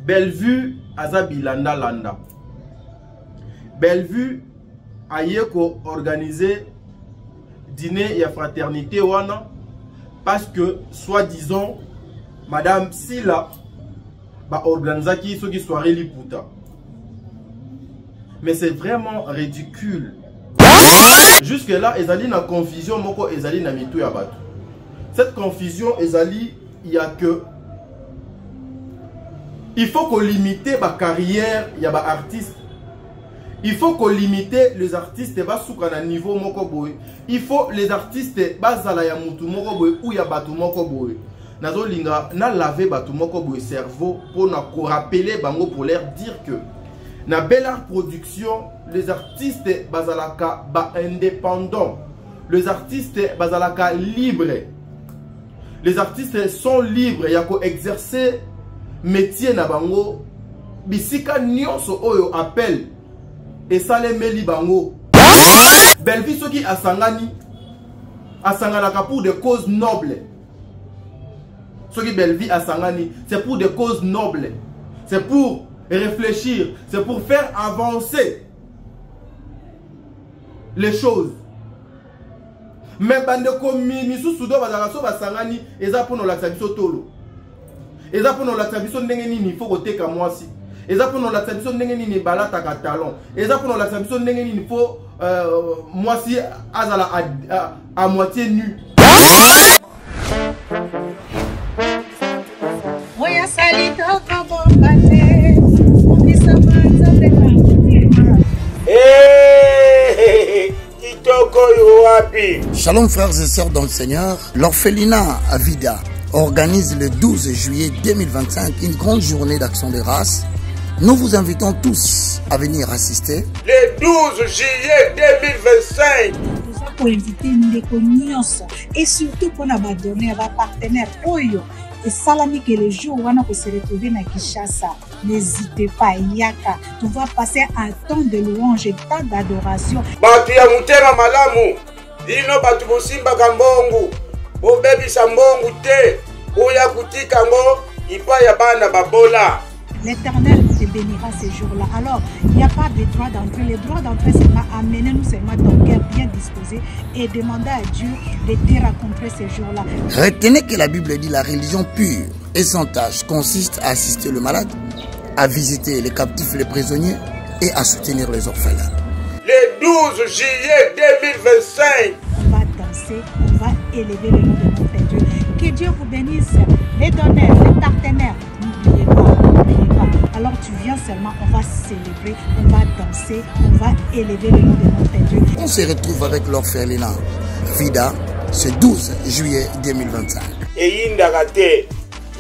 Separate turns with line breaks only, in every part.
Bellevue azabi landa landa. Bellevue ayeko organiser dîner et fraternité wana parce que soi-disant Madame Sila ba organisaki soki soirée liputa. Mais c'est vraiment ridicule. Jusque là, ezali na confusion moko ezali na mitu ya bato. Cette confusion ezali il y a que il faut qu'on limite la carrière ya ba artiste. Il faut qu'on limite les artistes ba souka na niveau moko boy. Il faut les artistes bazala ya mutu moko boy ou ya batu moko boy. Nazo linga na laver batu moko boy cerveau pour na ko rappeler bango pour leur dire que na Bel Art Production les artistes bazalaka ba indépendants. Les artistes bazalaka libres. Les artistes sont libres ya ko exercer métier na bango bisika nyonso oyo appel et salemeli bango. Bellevue soki asangani asanganaka pour des causes nobles. Soki Bellevue asangani c'est pour des causes nobles. C'est pour réfléchir, c'est pour faire avancer les choses. Mais bande komi misusu do bazala so basangani eza pour no lakisa biso tolo. Eza pour no lakisa biso ndenge nini faut koteka mwasi. Eza pour no lakisa biso ndenge nini balata ka talon. Eza pour no lakisa biso ndenge nini faut mwasi azala à moitié nu.
Oya salito kabomate.
Shalom frères et sœurs dans le Seigneur, l'orphelinat à Vida organise le 12 juillet 2025 une grande journée d'action de grâce. Nous vous invitons tous à venir assister.
Le 12 juillet 2025.
Pour inviter Ndeko Nyonso et surtout pour nous donner à partenaire Oyo. Et salami que les jours où on se retrouver à Kinshasa, n'hésitez pas, Yaka. Tu vas passer un temps de louange et temps d'adoration.
Batu ya mutema malamu, dino batu bosimba kambongu, bobebi sambongu te, oya kutika ngo, ipa ya bana babola.
L'Éternel te bénira ces jours-là. Alors, il n'y a pas de droit d'entrée. Le droit d'entrée, c'est amener nous seulement ton cœur bien disposé et demander à Dieu de te rencontrer ces jours-là.
Retenez que la Bible dit la religion pure et sans tâche consiste à assister le malade, à visiter les captifs, les prisonniers et à soutenir les orphelins.
Le 12 juillet 2025.
On va danser, on va élever le nom de notre Dieu. Que Dieu vous bénisse. Les donneurs, les partenaires, n'oubliez pas. Alors tu viens seulement, on va célébrer, on va danser, on va élever le nom de notre Dieu.
On se retrouve avec l'orphelinat Vida ce 12 juillet 2025.
Et indagate,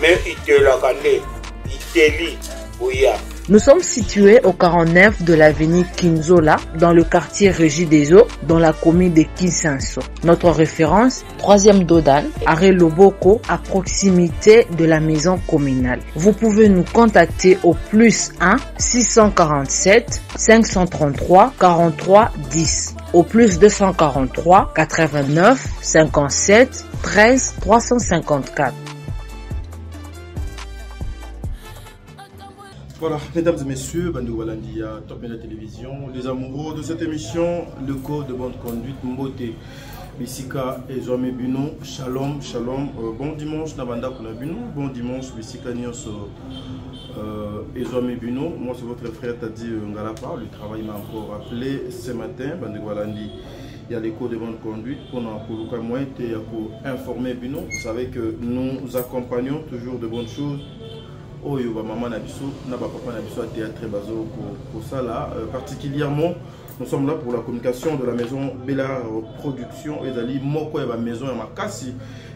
mais itelakane, iteli, ouya.
Nous sommes situés au 49 de l'avenue Kinzola, dans le quartier Régie des Eaux, dans la commune de Kinsanso. Notre référence, 3e Dodan, arrêt Loboko, à proximité de la maison communale. Vous pouvez nous contacter au plus 1 647 533 43 10, au plus 243 89 57 13 354.
Voilà, mesdames et messieurs, Bandou Walandia, Top Média Télévision, les amoureux de cette émission, le code de bonne conduite, Mbote, Bissika et Zoé Buno, Shalom, Shalom, bon dimanche, Nabanda Kunabuno, bon dimanche, Bissika Nyos et Zoé Buno. Moi, c'est votre frère Tadi Ngalapa, le travail m'a encore appelé ce matin, Bandou Walandi. Il y a les codes de bonne conduite pour nous informer Buno. Vous savez que nous accompagnons toujours de bonnes choses. Oyo ba maman na biso na ba papa na biso à théâtre bazo pour ça là particulièrement nous sommes là pour la communication de la maison Bel Art Production ezali moko ya ba maison ya makasi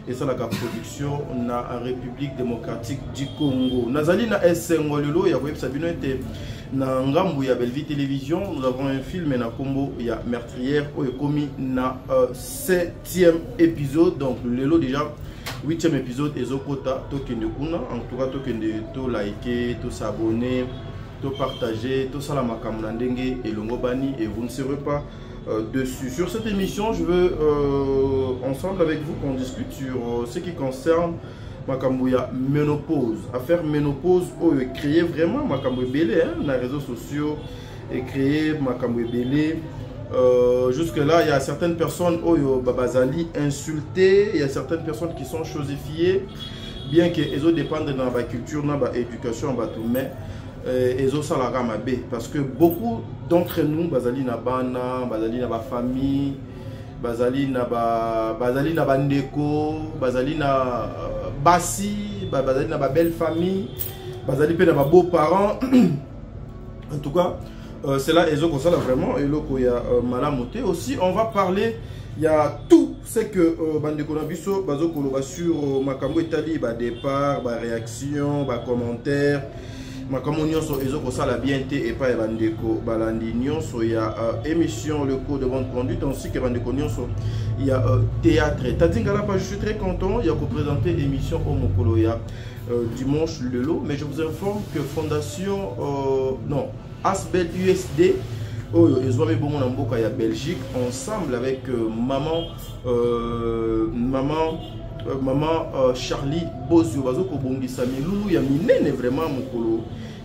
et ça la production na République démocratique du Congo nazali na esengo lelo ya website bino ete na ngambu ya Bellevue Télévision nous avons un film na combo ya meurtrière oyo komi na 7e épisode donc lelo déjà 8e épisode ezokota tokende kuna en tout cas tokende to liker to s'abonner to partager to sala makambo na ndenge elongo bani et vous ne serez pas dessus. Sur cette émission je veux ensemble avec vous qu'on discute sur ce qui concerne makambo ya ménopause. Affaire ménopause, créer vraiment makambo belé dans les réseaux sociaux et créer makambo belé. Jusque-là, il y a certaines personnes bazali insultées, il y a certaines personnes qui sont chosifiées, bien qu'elles dépendent de la culture, de l'éducation, mais elles ont ça la ramabé. Parce que beaucoup d'entre nous, bazali na bana, bazali na ba famille, bazali na bandeko, bazali na basi, bazali na ba belle famille, bazali pe na ba beaux-parents. En tout cas, c'est là Ezo Kosala vraiment et loko ya malamoté aussi. On va parler, il y a tout ce que Bandeko Nabiso bazo koloba sur makambo etali ba départ, ba réaction, ba commentaire. Makambo nyonso Ezo Kosala bien té et pas Bandeko balandi nyonso il y a émission le code de bonne conduite ainsi que Bandeko nyonso il y a théâtre. Tadingala pas je suis très content, il y a présenter l'émission au Mokoloya dimanche le lot, mais je vous informe que Fondation non Asbel USD, ils ont mis bon en Belgique ensemble avec maman Charlie Bozio Bazo Kobongi Samilou, il y a minene vraiment mokolo.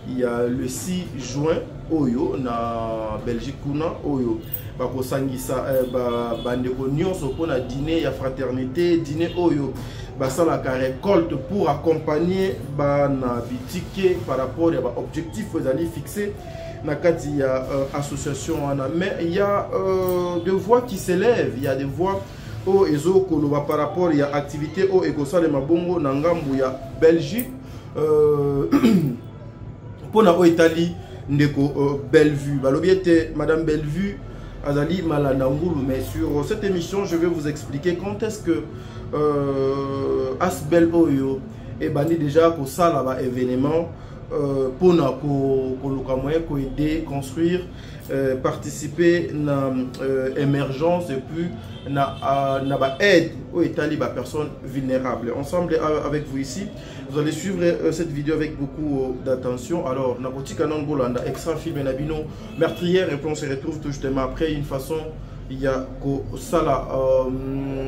Il y a le 6 juin oyo na Belgique kuna oyo bako sangisa bandeko nyonso pona dîner ya fraternité dîner oyo basala ka récolte pour accompagner na bitike par rapport à objectif vous allez fixer na kati ya association mais il y a des voix qui s'élèvent, il y a des voix ezo koloba par rapport il y a activité ekosala mabongo na ngambu ya Belgique pona Italie ndeko Bellevue balobiete madame Bellevue azali malanda ngulu. Mais sur cette émission je vais vous expliquer quand est-ce que Asbel oyo et bandi déjà ko sala ba événement pour nous aider construire participer à l'émergence et puis à aide aux Italie personnes vulnérables. Ensemble avec vous ici, vous allez suivre cette vidéo avec beaucoup d'attention. Alors, Nakoti Kanon Bolanda, extra film et Nabino, meurtrière, et puis on se retrouve tout justement après une façon. Il y a Sala,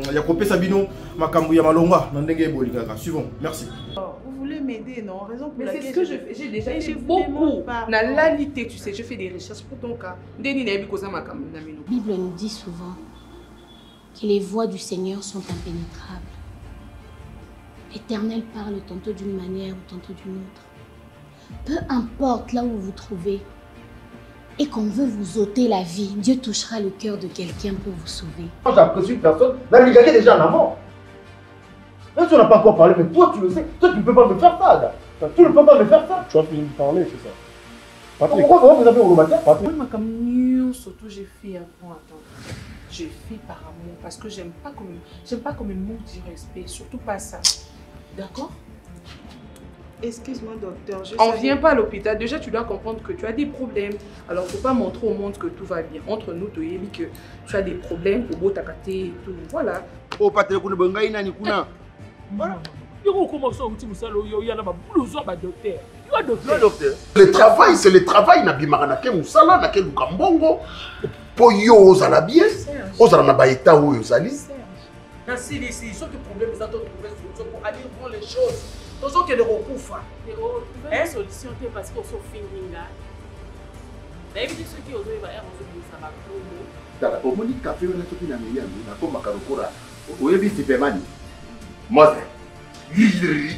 il y a Kopé Sabino, Makambuya Malonga, Nandenge Boligaga. Suivons, merci.
Vous voulez m'aider, non? Raison pour laquelle
c'est ce que je fais. J'ai déjà fait beaucoup. Na l'alité, tu sais, je fais des recherches pour ton cas. La
Bible nous dit souvent que les voies du Seigneur sont impénétrables. L'Éternel parle tantôt d'une manière ou tantôt d'une autre. Peu importe là où vous vous trouvez et qu'on veut vous ôter la vie, Dieu touchera le cœur de quelqu'un pour vous sauver.
J'apprécie une personne, la regarder déjà en amont. Même si on n'a pas encore parlé, mais toi tu le sais, toi tu ne peux pas me faire ça. Tu ne peux pas me faire ça.
Tu as fini de parler, c'est ça.
Patrick. Pourquoi vous avez au matin, Patrick?
Moi, comme surtout j'ai fait avant, attends. J'ai fait par amour parce que j'aime pas comme un mot du respect, surtout pas ça. D'accord?
Excuse-moi, docteur.
On ne vient pas à l'hôpital. Déjà, tu dois comprendre que tu as des problèmes. Alors, il ne faut pas montrer au monde que tout va bien. Entre nous, tu as dit que tu as des problèmes, au beau takaté et tout. Voilà.
Oh, Patrick, vous ne nani kuna.
Voilà.
Le travail, c'est le travail. Nabimara na ke musala, na ke lukambongo. Po yo ozala bien. Ozala na ba état où ozali.
Merci, ici. Ils ont des problèmes, ils ont trouvé une solution pour aller voir les choses. Tous ceux qui ont des recours.
Une solution parce qu'on s'en finit là. Mais ceux qui ont des ça va
Dala, au moni café on a tout na meya na ko makarokora. Oyebi Superman. Mose.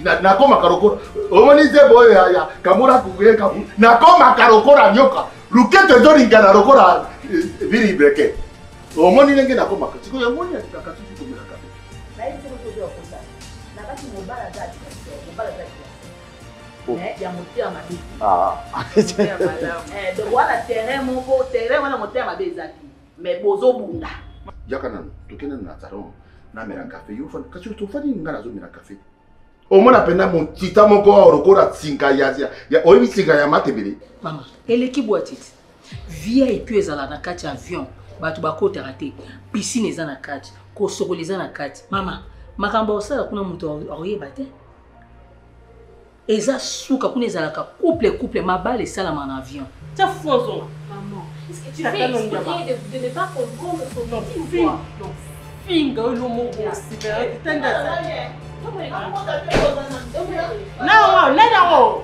Na ko makarokora. Au moni zebo ya kamura kuye kabu. Na ko makarokora nyoka. Lukete doringa na rokora biri breke. Au moni nenge na ko makarokora. Siko ya moni atakatu kumira café.
Na hivi sio ndio kosa. Na basi mobala zati. Il y a monté à ma vie.
Ah.
Donc voilà terrain mon beau terrain on a monté à ma vie mais bozo bunda.
Yakana tokena na salon na mera café yo fa kasi to fa ni ngala zo mera café. O mona pena mon tita moko orokora tsinga ya oyi tsinga ya matebele.
Mama, eleki boitite. Via et puis ezala na kati avion. Batu bakota raté. Piscine ezana kati, ko sokoleza na kati. Mama, makambo osala kuna muto oyeba te. Eza souka kuna ezalaka couple mabale sala en avion.
C'est faux. Maman, est-ce que tu fais expliquer de ne pas comprendre son nom? Donc, finger le mot aussi. Non, non.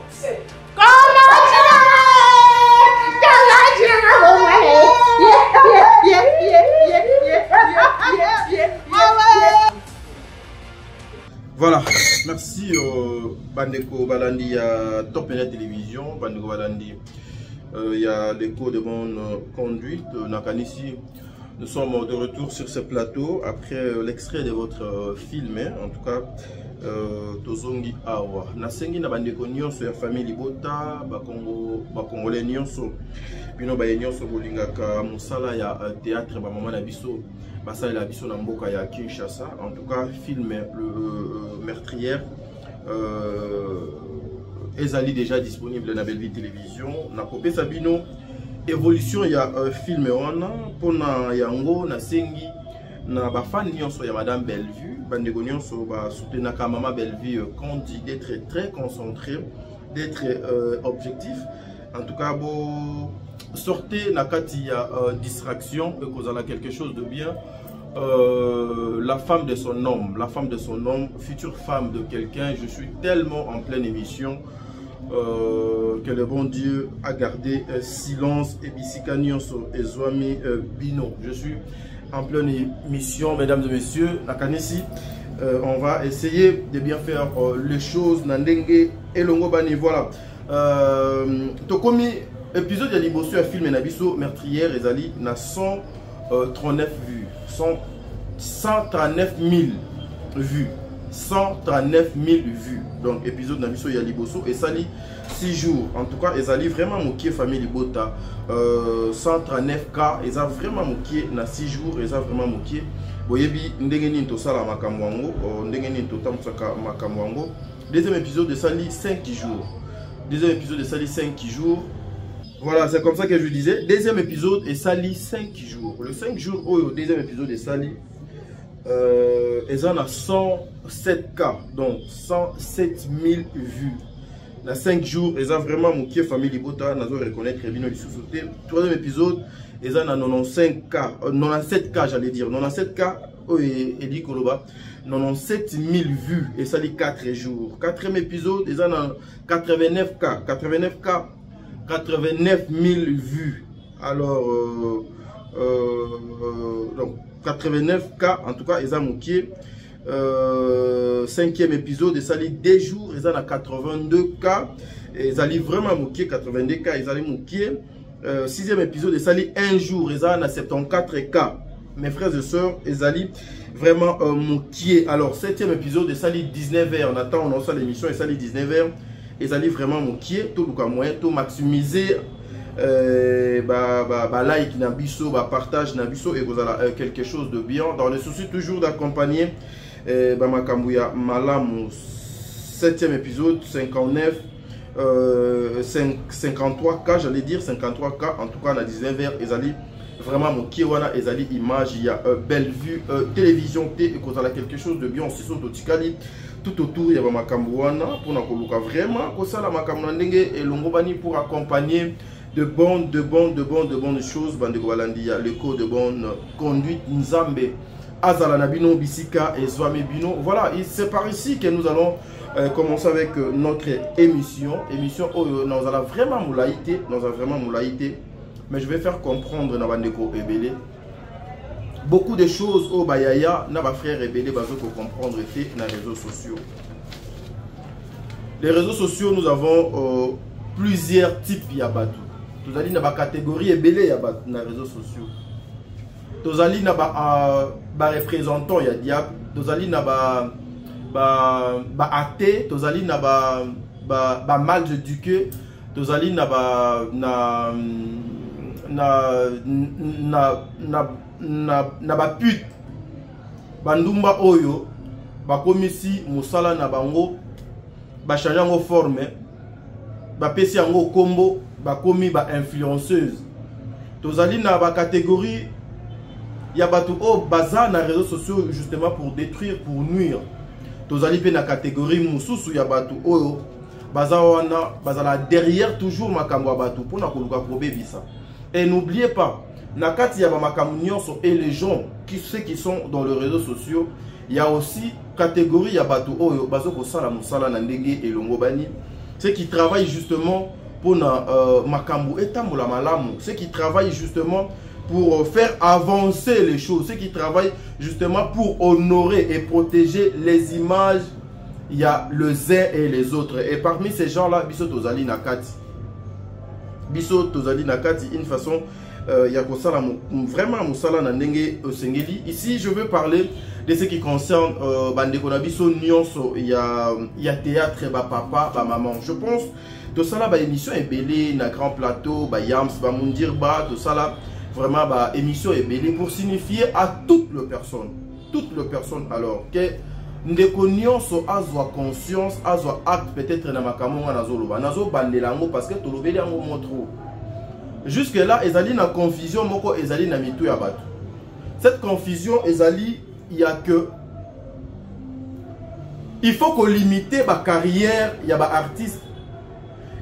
Voilà, merci Bandeko Balandi à Top Média Télévision, Bandeko Balandi, il y a l'écho de bonne conduite, Nakanisi. Nous sommes de retour sur ce plateau après l'extrait de votre film, en tout cas, Tozongi Awa. Nasengi na Bandeko Nyonso ya famille Libota, Bakongolais Nyonso, Bino Baye Nyonso Bolingaka, Moussala ya théâtre, Maman Nabiso. Basala la biso na mboka ya Kinshasa. En tout cas, film le meurtrière ezali déjà disponible na Belleville Télévision. Na kopé Sabino évolution ya film wana pona yango na sengi na ba fan nyonso ya Madame Bellevue, bandeko nyonso ba soutenaka Maman Bellevue Kondi d'être très concentré, d'être objectif. En tout cas, bon, sortez nakati ya distraction et cause à quelque chose de bien. La femme de son homme, future femme de quelqu'un. Je suis tellement en pleine émission que le bon Dieu a gardé silence et Bisika Nyonso et Zwami Bino. Je suis en pleine émission, mesdames et messieurs. Nakanisi, on va essayer de bien faire les choses. Nandenge et Longobani, voilà. Tokomi épisode de Liboso a filmé Nabiso meurtrière ezali na 139 vues, 139 000 vues, 139 000 vues. Donc épisode Nabiso ya Liboso et sali 6 jours. En tout cas, ezali vraiment moqué famille Libota 139K, eza vraiment moqué na 6 jours, eza vraiment moqué. Boyebi ndenge nini to sala makambo yango, ndenge nini to tamsaka makambo yango. Deuxième épisode de sali 5 jours. Deuxième épisode de sali 5 jours. Voilà, c'est comme ça que je disais. Deuxième épisode est sali 5 jours. Le 5 jours, au deuxième épisode est sali. Ils en a 107K. Donc 107 000 vues. Dans 5 jours, ils ont vraiment mouqué famille Libota. Nous allons reconnaître Rébino du sous-sauté. Troisième épisode, ils en a 95K. 97K, j'allais dire. 97K, et dit Koloba. 97 000 vues. Et sali 4 jours. Quatrième épisode, ils en a 89K. 89K. 89 000 vues. Alors, donc 89K, en tout cas, ils ont mouqué. Cinquième épisode, ils ont 2 jours, ils ont 82K. Ils ont vraiment mouqué 82K, ils ont mouqué. Sixième épisode, ils ont 1 jour, ils ont 74K. Mes frères et sœurs, ils ont vraiment mouqué. Alors, septième épisode, ils ont 19h. On attend, on a l'émission, ils ont 19h. Ils allaient vraiment moquer tout le moyen, tout maximiser like nabiso, partage nabiso et vous avez quelque chose de bien dans le souci toujours d'accompagner Makambuya Malamu 7e épisode 59 53K, j'allais dire 53K, en tout cas à 19h ils allaient vraiment moquer wana ils allaient image il y a Bellevue télévision T et vous avez quelque chose de bien aussi sur Totikali. Tout autour, il y a Makambuana pour nakoluka vraiment kosala makambo ndenge et longobani pour accompagner de bonnes choses. Bandeko Balandi ya l'écho de bonne conduite Nzambe Azala Nabino Bisika et Zwami Bino. Voilà, c'est par ici que nous allons commencer avec notre émission. Nous allons vraiment moulaïté, mais je vais faire comprendre na bandeko ebele. Beaucoup de choses au Bayaya, na ba frère rebelle bazo pour comprendre fait dans les réseaux sociaux. Les réseaux sociaux, nous avons plusieurs types ya batu. Tous allons na ba catégorie rebelle ya batu dans les réseaux sociaux. Tous allons na ba représentant ya diable, tous allons na ba athée, tous allons na ba mal éduqué, tous allons na ba pute bandumba oyo bakomisi musala na bango ba changer yango forme ba pesi yango kombo bakomi ba influenceuse. Tozali na ba catégorie ya batu o baza na réseaux sociaux justement pour détruire, pour nuire. Tozali pe na catégorie mususu ya batu oyo baza wana bazala derrière toujours makambo ya batu pona koluka probebisa. Et n'oubliez pas, Nakati ya makambo nyonso et les gens ceux qui sont dans les réseaux sociaux, il y a aussi catégorie ya bato oyo bazo ko sala musala na ndenge elongo bani, ceux qui travaillent justement pour na makambo etambola malamu, ceux qui travaillent justement pour faire avancer les choses, ceux qui travaillent justement pour honorer et protéger les images, il y a les uns et les autres. Et parmi ces gens-là, Biso Tozali Nakati. Biso Tozali Nakati, une façon, il y a vraiment Moussala Nandenge Sengeli. Ici, je veux parler de ce qui concerne Bandekona Biso Nyonso. Il y a théâtre, papa, maman. Je pense que ça là, émission est belle, na grand plateau, Yams, Mundirba, tout ça là. Vraiment, émission est belle pour signifier à toutes les personnes alors que ndeko nyonso azwa conscience, azwa acte peut-être na makamonga nazoloba, nazo bandelango parce que tolobeli yango motro. Jusque là, ezali na confusion moko, ezali na mitu ya bato. Cette confusion ezali, il y a que il faut qu'on limite ba carrière ya ba artiste.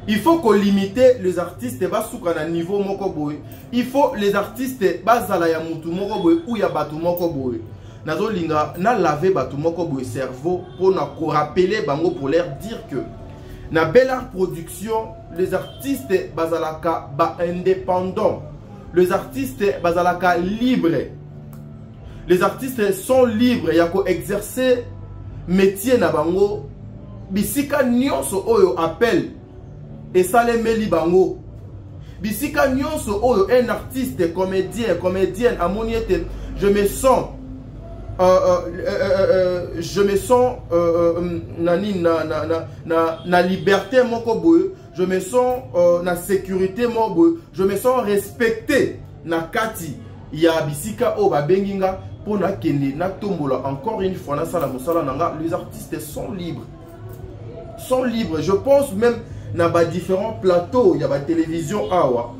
Il faut qu'on limite les artistes bas souka na niveau moko boy. Il faut les artistes bazala ya mutu moko boy ou ya batu moko boy. Nazo linga na laver batu moko boy cerveau pour na ko rappeler bango pour leur dire que na Bellart Production les artistes bazalaka ba indépendants. Les artistes bazalaka libres. Les artistes sont libres ya ko exercer métier na bango bisika nyonso oyo appel. Et ça les meli bango. Bisika nyonso oyo un artiste, comédienne, amoniete, je me sens na liberté moko boye, je me sens na sécurité moko boye, je me sens respecté na kati ya bisika o ba benginga pona kende na tombola. Encore une fois na sala musala nanga, les artistes sont libres. Sont libres, je pense même na ba différents plateaux, il y a ba télévision awa.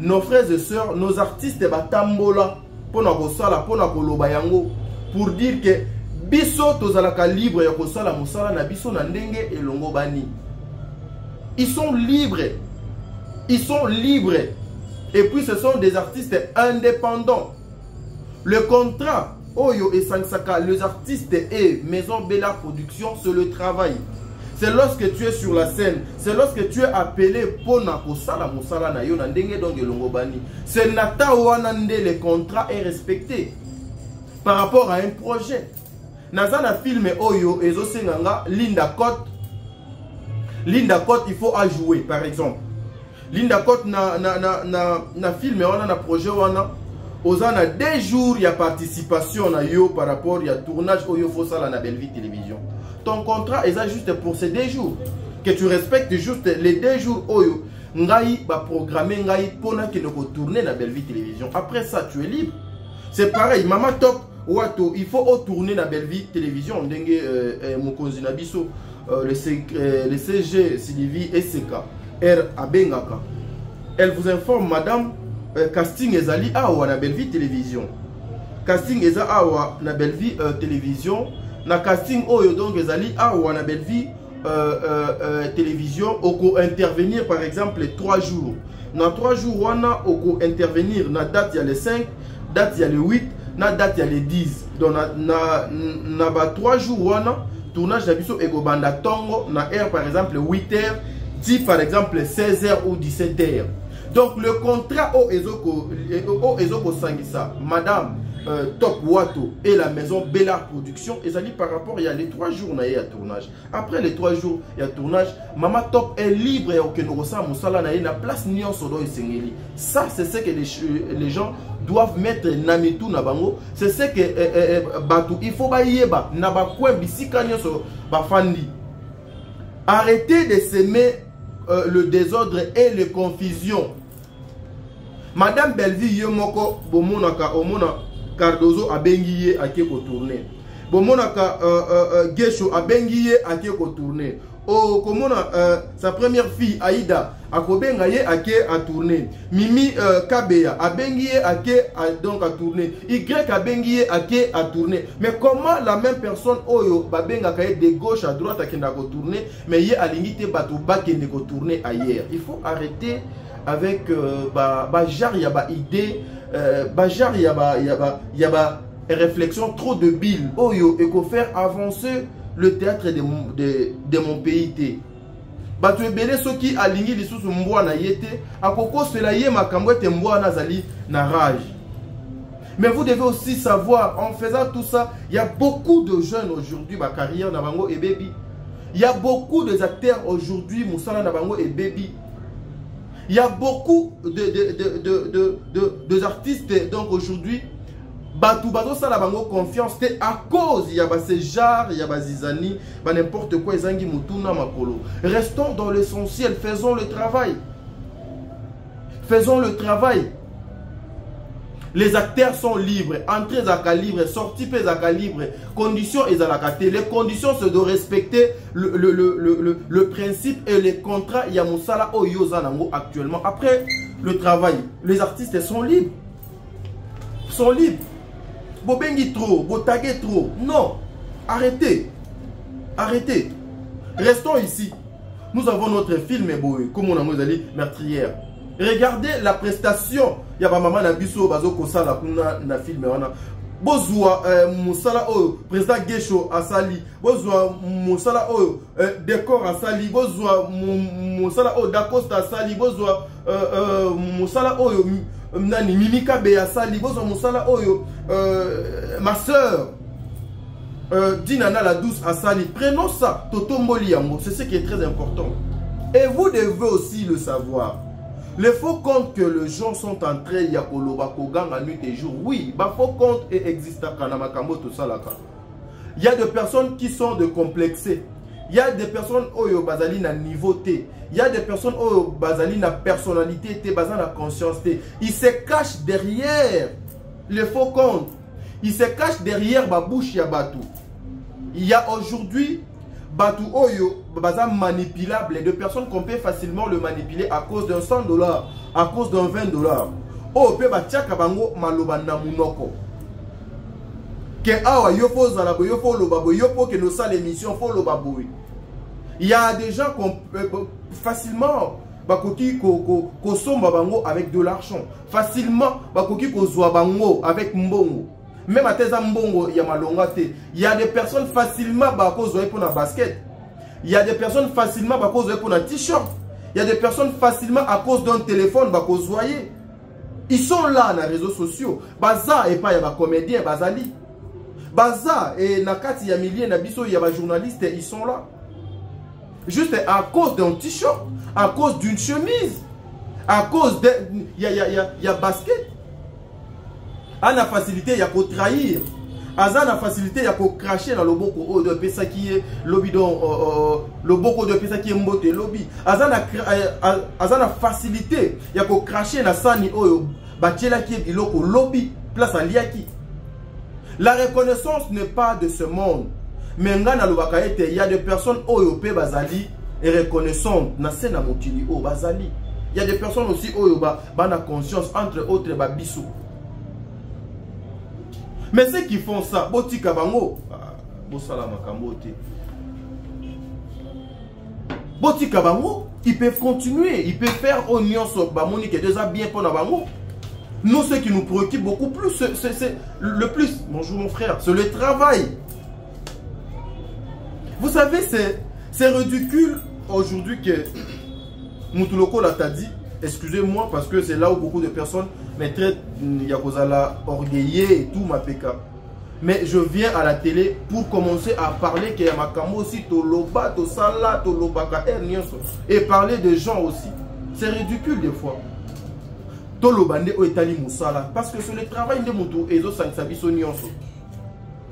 Nos frères et sœurs, nos artistes ba tambola pona kosala pona koloba yango pour dire que biso tozalaka libre ya kosala musala na biso na ndenge elongo bani. Ils sont libres. Ils sont libres. Et puis ce sont des artistes indépendants. Le contrat Oyo et Sansaka, les artistes et Maison Bellart Production, c'est le travail. C'est lorsque tu es sur la scène, c'est lorsque tu es appelé pour nakosala musala na yo na ndenge donc elongo bani. C'est nata wanande le contrat est respecté par rapport à un projet. Nazana film Oyo ezo senganga Linda Cote. Linda Cote il faut à jouer par exemple. Linda Cote na film wana na projet wana ozana 2 jours il y a participation na yo par rapport il y a tournage Oyo faut ça na Belleville Télévision. Ton contrat est juste pour ces 2 jours. Que tu respectes juste les 2 jours Oyo. Ngai va programmer Ngai pona que nous tourner na Belleville Télévision. Après ça, tu es libre. C'est pareil, Mama Top Wato, il faut tourner na Belleville Télévision. Ndenge Mokonzi Nabiso, le CG Sylvie SK, R Abengaka. Elle vous informe, madame, casting ezali awa na Belleville Télévision. Casting eza awa na Belleville Télévision. Na casting oyo donc ezali awa na Belleville Télévision oko intervenir par exemple les 3 jours. Na 3 jours wana oko intervenir na date il y a les 5, date il y a les 8, na date il y a les 10. Donc na ba 3 jours wana tournage na biso ego banda tongo na heure par exemple 8h, 10 par exemple 16h ou 17h. Donc le contrat o ezoko sangisa madame Top Wato et la maison Bellart Production, et ça dit par rapport il y a les 3 jours na tournage. Après les 3 jours il y a tournage, Mama Top est libre et aucun rosa musala na place nion sodo et sengeli. Ça c'est ce que les gens doivent mettre namitu na bango, c'est ce que batu il faut ba yeba na ba coin bisika nyonso ba fandi. Arrêtez de semer le désordre et les confusions. Madame Belleville yomoko bomonaka omona Cardozo a bengiye à qui tourner. Bon monaka Gesho a bengiye à qui tourner. Oh comment sa première fille Aïda a kobengaye à qui a tourné. Mimi Kabeya a bengiye à qui donc a tourné. Y a bengiye à qui a tourné. Mais comment la même personne Oyo ba benga kaye de gauche à droite à qui n'a tourné, mais y a l'ingité batouba qui n'a tourné ailleurs. Il faut arrêter avec jar yaba idée. Bajar yaba et réflexion trop de billes. Oyo et qu'on faire avancer le théâtre de mon pays. Batu ebele soki alingi lisusu mbwana yete akoko cela yé makambo ete mbwana zali na rage. Mais vous devez aussi savoir, en faisant tout ça, il y a beaucoup de jeunes aujourd'hui, ma carrière na bango et baby. Il y a beaucoup d'acteurs aujourd'hui, Moussala na bango et baby. Il y a beaucoup de artistes donc aujourd'hui, Batou Bato Sala bango confiance, c'est à cause il y a ces jars, il y a Zizani, n'importe quoi, Zangi Mutuna Makolo. Restons dans l'essentiel, faisons le travail. Faisons le travail. Les acteurs sont libres, entrées à calibre, sorties à calibre, conditions et à la caté. Les conditions, c'est de respecter le principe et les contrats. Il y a Moussala Oyozanango actuellement. Après le travail, les artistes sont libres. Sont libres. Bobengi trop, botagué trop. Non, arrêtez. Arrêtez. Restons ici. Nous avons notre film, comme on a dit, meurtrière. Regardez la prestation. Il y a maman na biso bazo kosala na film wana. Bozwa musala oyo président Gesho asali. Bozwa musala oyo décor asali. Bozwa musala oyo Dacosta asali. Bozwa musala oyo nani Mimika Be asali. Bozwa musala oyo ma soeur Dinana la douce asali. Prenons ça totomboli yango, c'est ce qui est très important. Et vous devez aussi le savoir. Les faux comptes que les gens sont en train de faire nuit et jour, oui, les faux comptes existent à Kanamakambo, tout ça là. Il y a des personnes qui sont décomplexées. Il y a des personnes qui ont na niveau T. Il y a des personnes qui ont na personnalité T, na conscience T. Ils se cachent derrière les faux comptes. Ils se cachent derrière la bouche ya Batou. Il y a aujourd'hui Batou Oyo, manipulable, de personnes qu'on peut facilement le manipuler à cause d'un $100, à cause d'un $20. Oh, peut batiaka bango maloba na munoko. Que awa yofo zalabo yofo lobabo yopo que nos salles émissions font lobabo. Il y a des gens qu'on facilement bakoki ko somba bango avec de l'argent. Facilement bakoki ko zwa bango avec mbongo. Même à tes ambongo, il y a malongate. Il y a des personnes facilement à cause de pour la basket. Il y a des personnes facilement à cause de pour un t-shirt. Il y a des personnes facilement à cause d'un téléphone à cause voyez. Ils sont là dans les réseaux sociaux. Baza et pas il y a comédien Bazali. Baza et Nakati il y a milliers nabiso il y a des journalistes ils sont là. Juste à cause d'un t-shirt, à cause d'une chemise, à cause de il y a basket. A la facilité, il y a qu'à trahir. Aza la facilité, il y a qu'à cracher dans le boko de pesa qui est lobby dans le boko de pesa qui est mbote lobby. Aza la facilité, il y a qu'à cracher dans sani oyo bachela qui est iloko lobby place à liaki. La reconnaissance n'est pas de ce monde. Mais ngana lobakaete, il y a des personnes oyo pe bazali et reconnaissante na sena motili o bazali. Il y a des personnes aussi oyo ba na conscience entre autres ba biso. Mais ceux qui font ça, Botika Bango, Bossala Makambote. Botika Bango, ils peuvent continuer, ils peuvent faire oignon sur Bamoni qui est déjà bien pour Bango. Nous, ce qui nous préoccupe beaucoup plus, c'est le plus, bonjour mon frère, c'est le travail. Vous savez, c'est ridicule aujourd'hui que Moutuloko l'a dit. Excusez-moi parce que c'est là où beaucoup de personnes me traitent Yakozala orgueillé et tout ma péka. Mais je viens à la télé pour commencer à parler qu'il y a Makamo aussi, Toloba, Tosala, Tolobaka, et parler des gens aussi. C'est ridicule des fois. Tolobande o etali Moussala parce que c'est le travail de Moutou Ezo Sangsabiso Nyonso.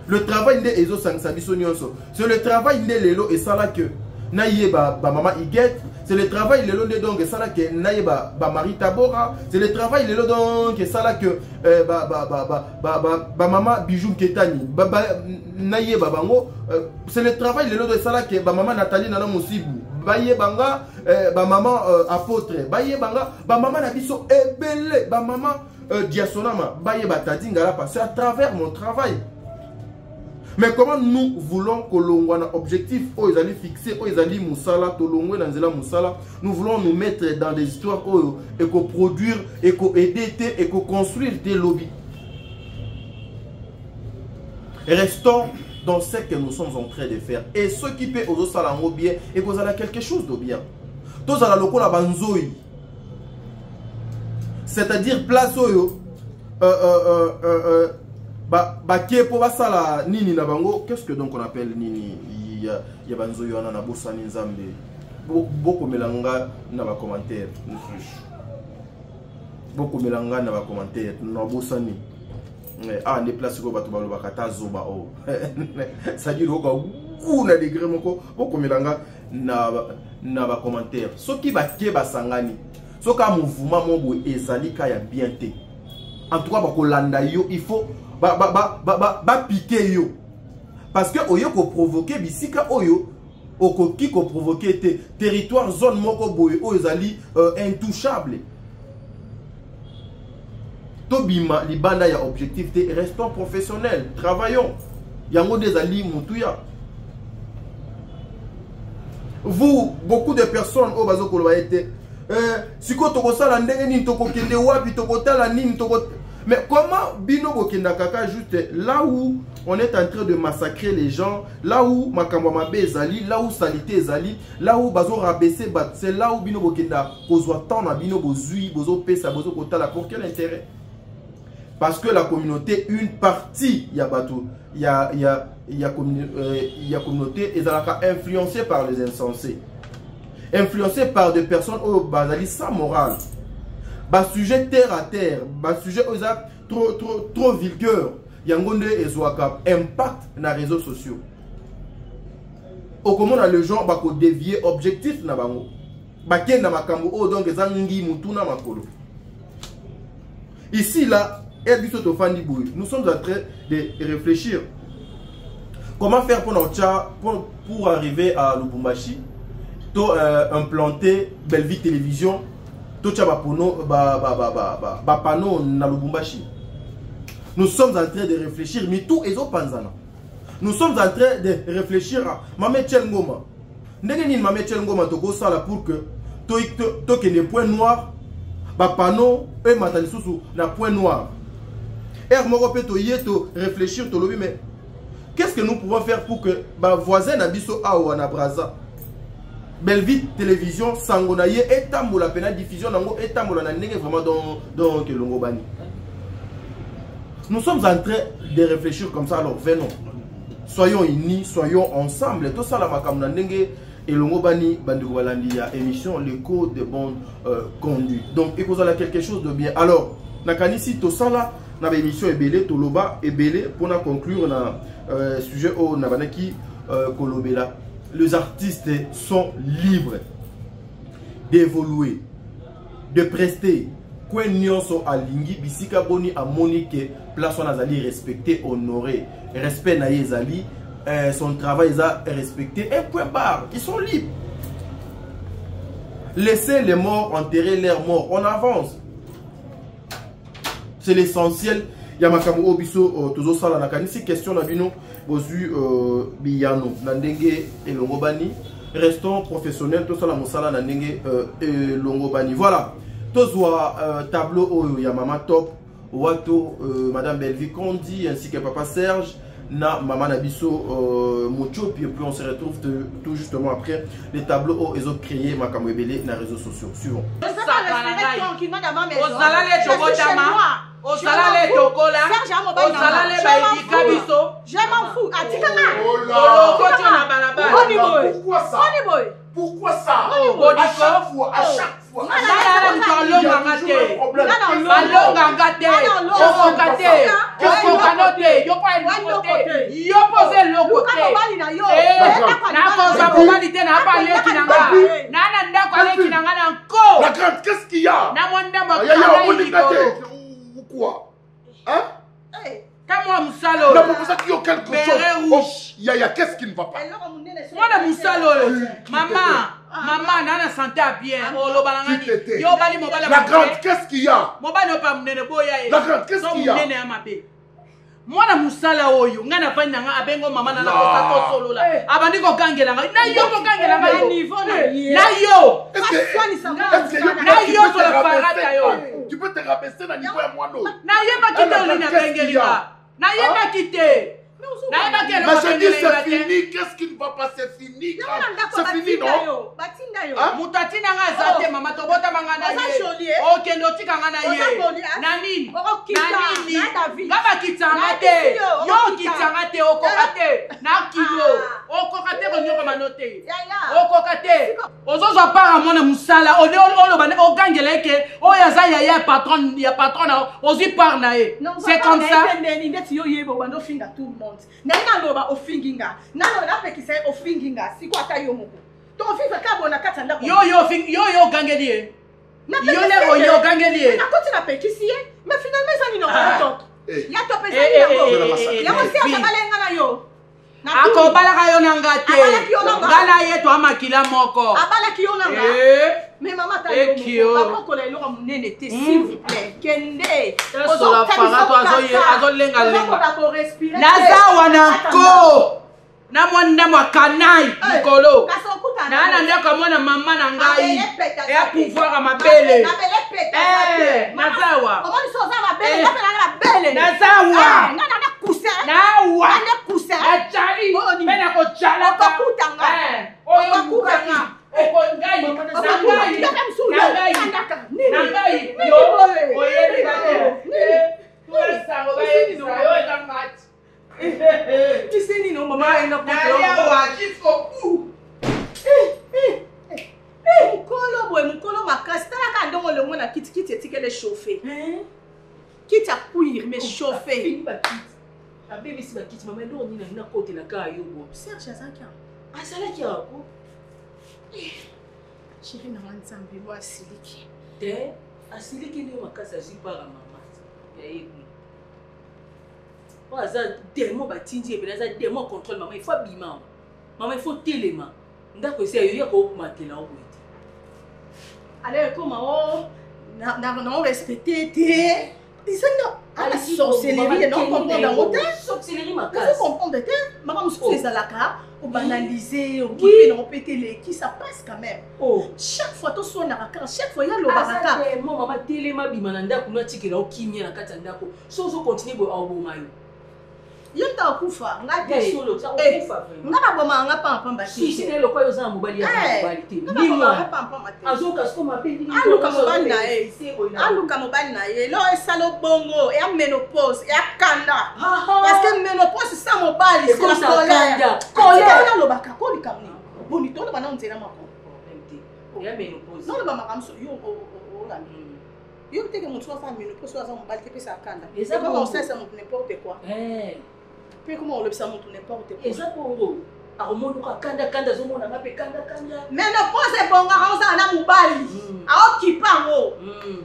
Le travail de Ezo Sangsabiso Nyonso. C'est le travail de Lelo et Sala que Naïe ba maman Iguette. C'est le travail le long de donc ça là que naïba ba Marie Tabora, c'est le travail le long donc ça là que ba maman Bijou Ketani, naïba bango, c'est le travail le long de ça là que ba maman Nathalie Nana Moussibou, baye banga ba maman apôtre, baye banga ba maman Nabiso ebele, ba maman Diasonama, baye batadi ngala passer à travers mon travail. Mais comment nous voulons que l'on ait un objectif, ils allaient fixer, ils allaient Moussala, Tolongwe, Nanzela Moussala, nous voulons nous mettre dans des histoires et qu'on produire, et qu'on aider, et qu'on construire des lobbies. Restons dans ce que nous sommes en train de faire. Et ceux qui paient aux salangos bien, et que vous avez quelque chose de bien. Tous à la loco la banzoi. C'est-à-dire place oyo qu'est-ce que donc on appelle nini? Il y a banzoi yo na bossa ni nzambe. Beaucoup melanga na ba commentaire. Beaucoup melanga na ba commentaire na bossa ni. Ah, les places où tu vas bakata zoba oh. Ça dit loka ou na degré moko beaucoup melanga na ba commentaire. Ce qui va ke basangani. Ce ka mouvement mon boy ezali ka ya bien té. En tout cas ba kolanda yo, il faut ba piquer yo. Parce que oyo ko provoquer bisika oyo okoki ko provoquer té territoire zone moko boy o ezali intouchable. Tobima libanda ya objectif té restons professionnels, travaillons. Yango des ali mutuya. Vous, beaucoup de personnes au bazo koloba été siko tokosala ndenge nini tokokende wapi tokotala nini tokot. Mais comment bino bokenda kaka juste là où on est en train de massacrer les gens, là où makambo mabe ezali, là où salité ezali, là où bazo rabaisser bat, c'est là où bino bokenda kozwa temps na bino bozui bozo pesa bozo kotala pour quel intérêt? Parce que la communauté, une partie, il y a communauté, ils sont influencés par les insensés. Influencés par des personnes sans morale. Bas sujet terre à terre, bas sujet trop vulgaire. Yangonde et Zouaka impact dans les réseaux sociaux. Au comment les gens bako dévier objectif na bango. Baken na makambo o donc zangi mutuna makolo. Ici là, nous sommes en train de réfléchir. Comment faire pour arriver à Lubumbashi, implanter Belleville Télévision, na Lubumbashi. Nous sommes en train de réfléchir, mais tout est au Panzana. Nous sommes en train de réfléchir à Mamé Tchelngoma. N'est-ce pas Mamé Tchelngoma pour que tu aies des points noirs, Bapano et Matalisusu na point noir. Réfléchir, mais qu'est-ce que nous pouvons faire pour que ma voisin Nabiso Awa na Braza Belleville Télévision Sangonaye et Tambola Pena diffusion nango et Tambola na ndenge vraiment dans Kelongobani. Nous sommes en train de réfléchir comme ça, alors venons. Soyons unis, soyons ensemble. Tout ça la makam na ndenge et Longobani Bandoualandi ya émission le code de bonne conduite. Donc il faut quelque chose de bien. Alors nakanisi to sala na émission ebele toloba ebele pour conclure na sujet au nabanaki kolobela. Les artistes sont libres d'évoluer, de prester. Quand nous sommes à Lingi, bisika boni a monique, place on a respecté, honoré, respect na yezali, son travail est respecté. Un point barre, ils sont libres. Laissez les morts enterrer leurs morts. On avance. C'est l'essentiel. Yamakamu Obiso, Tozo Sala Nakanisi, question Nabino, Bozu Biyano, Nandenge et Longobani. Restons professionnels, tout ça la Moussala Nandenge et Longobani. Voilà. Tozoa tableau Yamama Top, Wato, Madame Belleville Kondi, ainsi que Papa Serge, na Maman Nabiso Mocho, puis on se retrouve tout justement après les tableaux ils ont créé Makamu Ebele dans les réseaux sociaux. Suivons.
Pourquoi ça? À chaque fois. La grande, qu'est-ce qu'il y a? Pourquoi? Hein? Quelque chose. Yaya, qu'est-ce qui ne va pas?
Maman, nana santé bien.
La grande, qu'est-ce qu'il y a? La grande, qu'est-ce qu'il y a?
Mwana musala oyo ngana fanya nga abengo mama na ko solo la abandi ko gangela nga na yo ko gangela nga yo niveau na yo na yo to la parata yo
tu peux te rabaisser na niveau ya mwano
na yeba kite oli na bengelinga na yeba kite
Mais je dis c'est fini, qu'est-ce qui ne va pas, c'est fini. C'est fini, non?
Mutatina ngazate mama tobota mangana ye. Ok ndotika ngana ye. Nanini? Nanini? Ngaba kitangate. Yo kitangate okokate. Na kilo. Okokate konyo manote. Okokate. Ozozo para mona musala. Ode olobane ogangeleke. Oyaza ya patron ozi par na ye. C'est comme ça.
Ndeti yo yebo bando finga tout le monde. Nana loba ofinginga. Nana na pekisa ofinginga. Siko ata yo moko. Ton vivre kabona katanda.
Yo gangelie. Yo gangelie.
Na koti na pekisi ye. Mais finalement ça ni no tonto. Ya to pesa ni yango. Ya mo sia kabalenga na yo.
Akobala kayo nangate. Ngala yetu amakila moko.
Abala kiyo nanga. Mais maman ta yo. Papa ko la iloko munene te s'il vous plaît. Kende.
Ozola fanga to azolenga lenga.
Ko respirer.
Nazawa nanko. Na mwanda mwa kanai mukolo. Na ndako mwana mama na ngai. Ya pouvoir mabele. Nazawa.
Comment ils sont za mabele? Na bele.
Nazawa.
Ngana kusa.
Nawa.
Ngana kusa.
Achali. Bena ko chala
ko kutanga.
Oyo kutanga. Oko ngai. Nangai. Nangai. Yo. Oyeli bale. Tuesa ngo bayi no yo ngati.
Tu sais ni non maman ina ko mukolo makasi tala ka ndongo le mona kiti etikele chauffer. Kiti a cuire mais chauffer.
Abebe si bakiti maman ndo ni na kote la ka yobo.
Serge Azaka.
Asala ki ako.
Chérie na nzambe bo asiliki.
Te asiliki ni makasi azipara mama. Ya yebu. Aza tellement batindi et puis aza tellement contrôle maman il faut bima maman il faut téléma ndako esi ayo ya ko matela o boite
allez comment oh na respecter te isendo ala sorcellerie non comprendre en hôtel
sorcellerie
vous
makasi
comprendre te maman musu les alaka au banaliser au qui non péter les qui ça passe quand même chaque fois to so na ka chaque fois ya lo baraka
maman téléma bima na ndako na tikela o kimia na kata ndako so continue bo abomayo
yonta okufa ngate
solo ça okufa
ngaba boma ngapa pamba
si c'est le quoi yo za mobali ya mobali te ni moi azoka sko mapendi
aluka mobali na e aluka mobali na e lo esalo bongo ya menopause ya kanda parce que menopause ça mobali c'est la colère na lo baka ko likamni boni to bana nzela mako
ya menopause
non le bama kamso yo la yo te que mutu fa menopause ça mobali te pesa kanda et ça comment ça n'importe quoi puis comment on le sait monter n'importe quoi.
Et ça pour vous. Alors mon kanda zo mona mape kanda.
Menopause bonga on na mobali. A occuper ngo.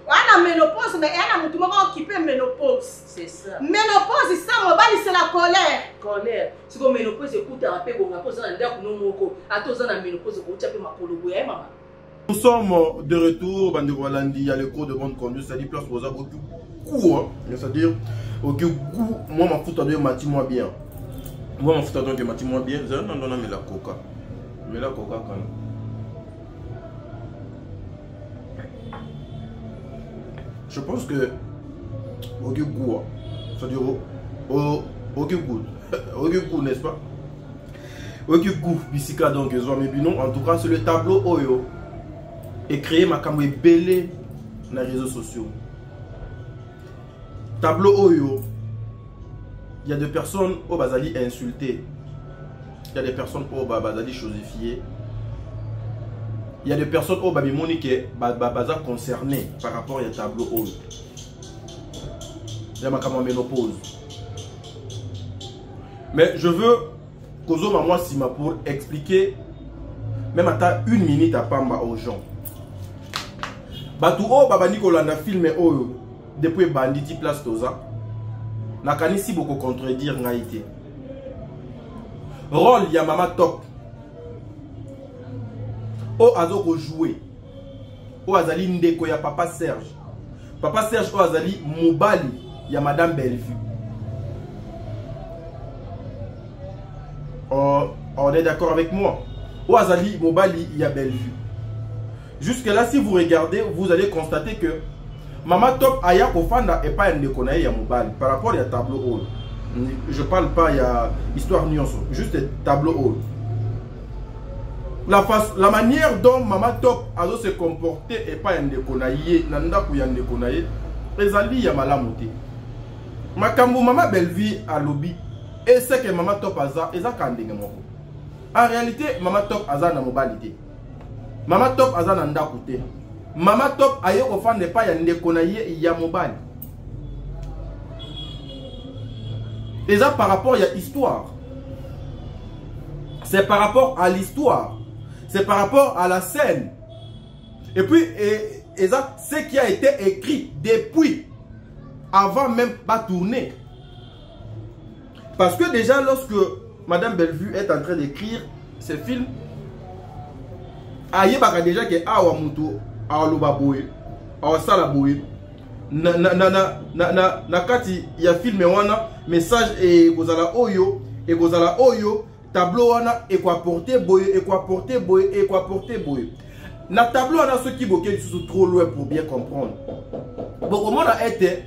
Wana menopause mais yana mutu moko occuper menopause.
C'est ça.
Menopause ça mobali c'est la colère.
Colère. Si comme menopause écoute un peu bonga poza na ndako no moko. Atoza na menopause ko tchape makolo boya mama.
Nous sommes de retour, Bande Rolandi, il y a le cours de bonne conduite, c'est-à-dire place pour ça, beaucoup court, c'est-à-dire, ok, moi, ma foutre de moi bien. Moi, ma foutre de moi bien, je n'en donne mais la coca. Mais la coca, quand même. Je pense que, ok, goût, c'est-à-dire, ok, goût, n'est-ce pas? Ok, goût, bisika, donc, en tout cas, c'est le tableau Oyo. Et créer ma caméra belé dans les réseaux sociaux. Tableau Oyo, il y a des personnes au Bazali insultées. Il y a des personnes au Bazali chosifiées. Il y a des personnes au Babimoni qui sont concernées par rapport à tableau Oyo. Il y a ma caméra ménopause. Mais je veux qu'Ozo Mamoua Sima pour expliquer, même à 1 minute à Pamba aux gens. Batu o baba Nicolas na filmé oyo depuis banditi place toza na kanisi beaucoup contredire ngaité rôle ya mama top o azoko jouer o azali ndeko ya papa Serge o azali mobali ya madame Bellevue. On est d'accord avec moi. O azali mobali ya Bellevue. Jusque là, si vous regardez, vous allez constater que Mama Top Aya Kofanda et pas un déconnaï à Mobali par rapport à tableau haut. Je parle pas, il y a histoire nuance, juste tableau haut. La manière dont Maman Top a se comporté et pas un déconaillé, nanda ku yande konaye, ezali ya malamote. Makambo Maman Bellevue à lobby et c'est que Maman Top aza eza kandenge moko. En réalité, Maman Top aza na mobilité. Maman Top aza na ndaku te. Maman Top ayo ofande pas yande konaye ya mobile. Et ça par rapport à l'histoire. C'est par rapport à l'histoire. C'est par rapport à la scène. Et puis, et ça, ce qui a été écrit depuis, avant même pas tourner. Parce que déjà, lorsque Madame Bellevue est en train d'écrire ce film, aïe baka déjà que awa mutu, awa loba boye, awa sala boye, na kati ya film wana message et gozala oyo tableau wana et quoi porter boye na tableau wana ceux qui boké sont trop loin pour bien comprendre. Bon comment a été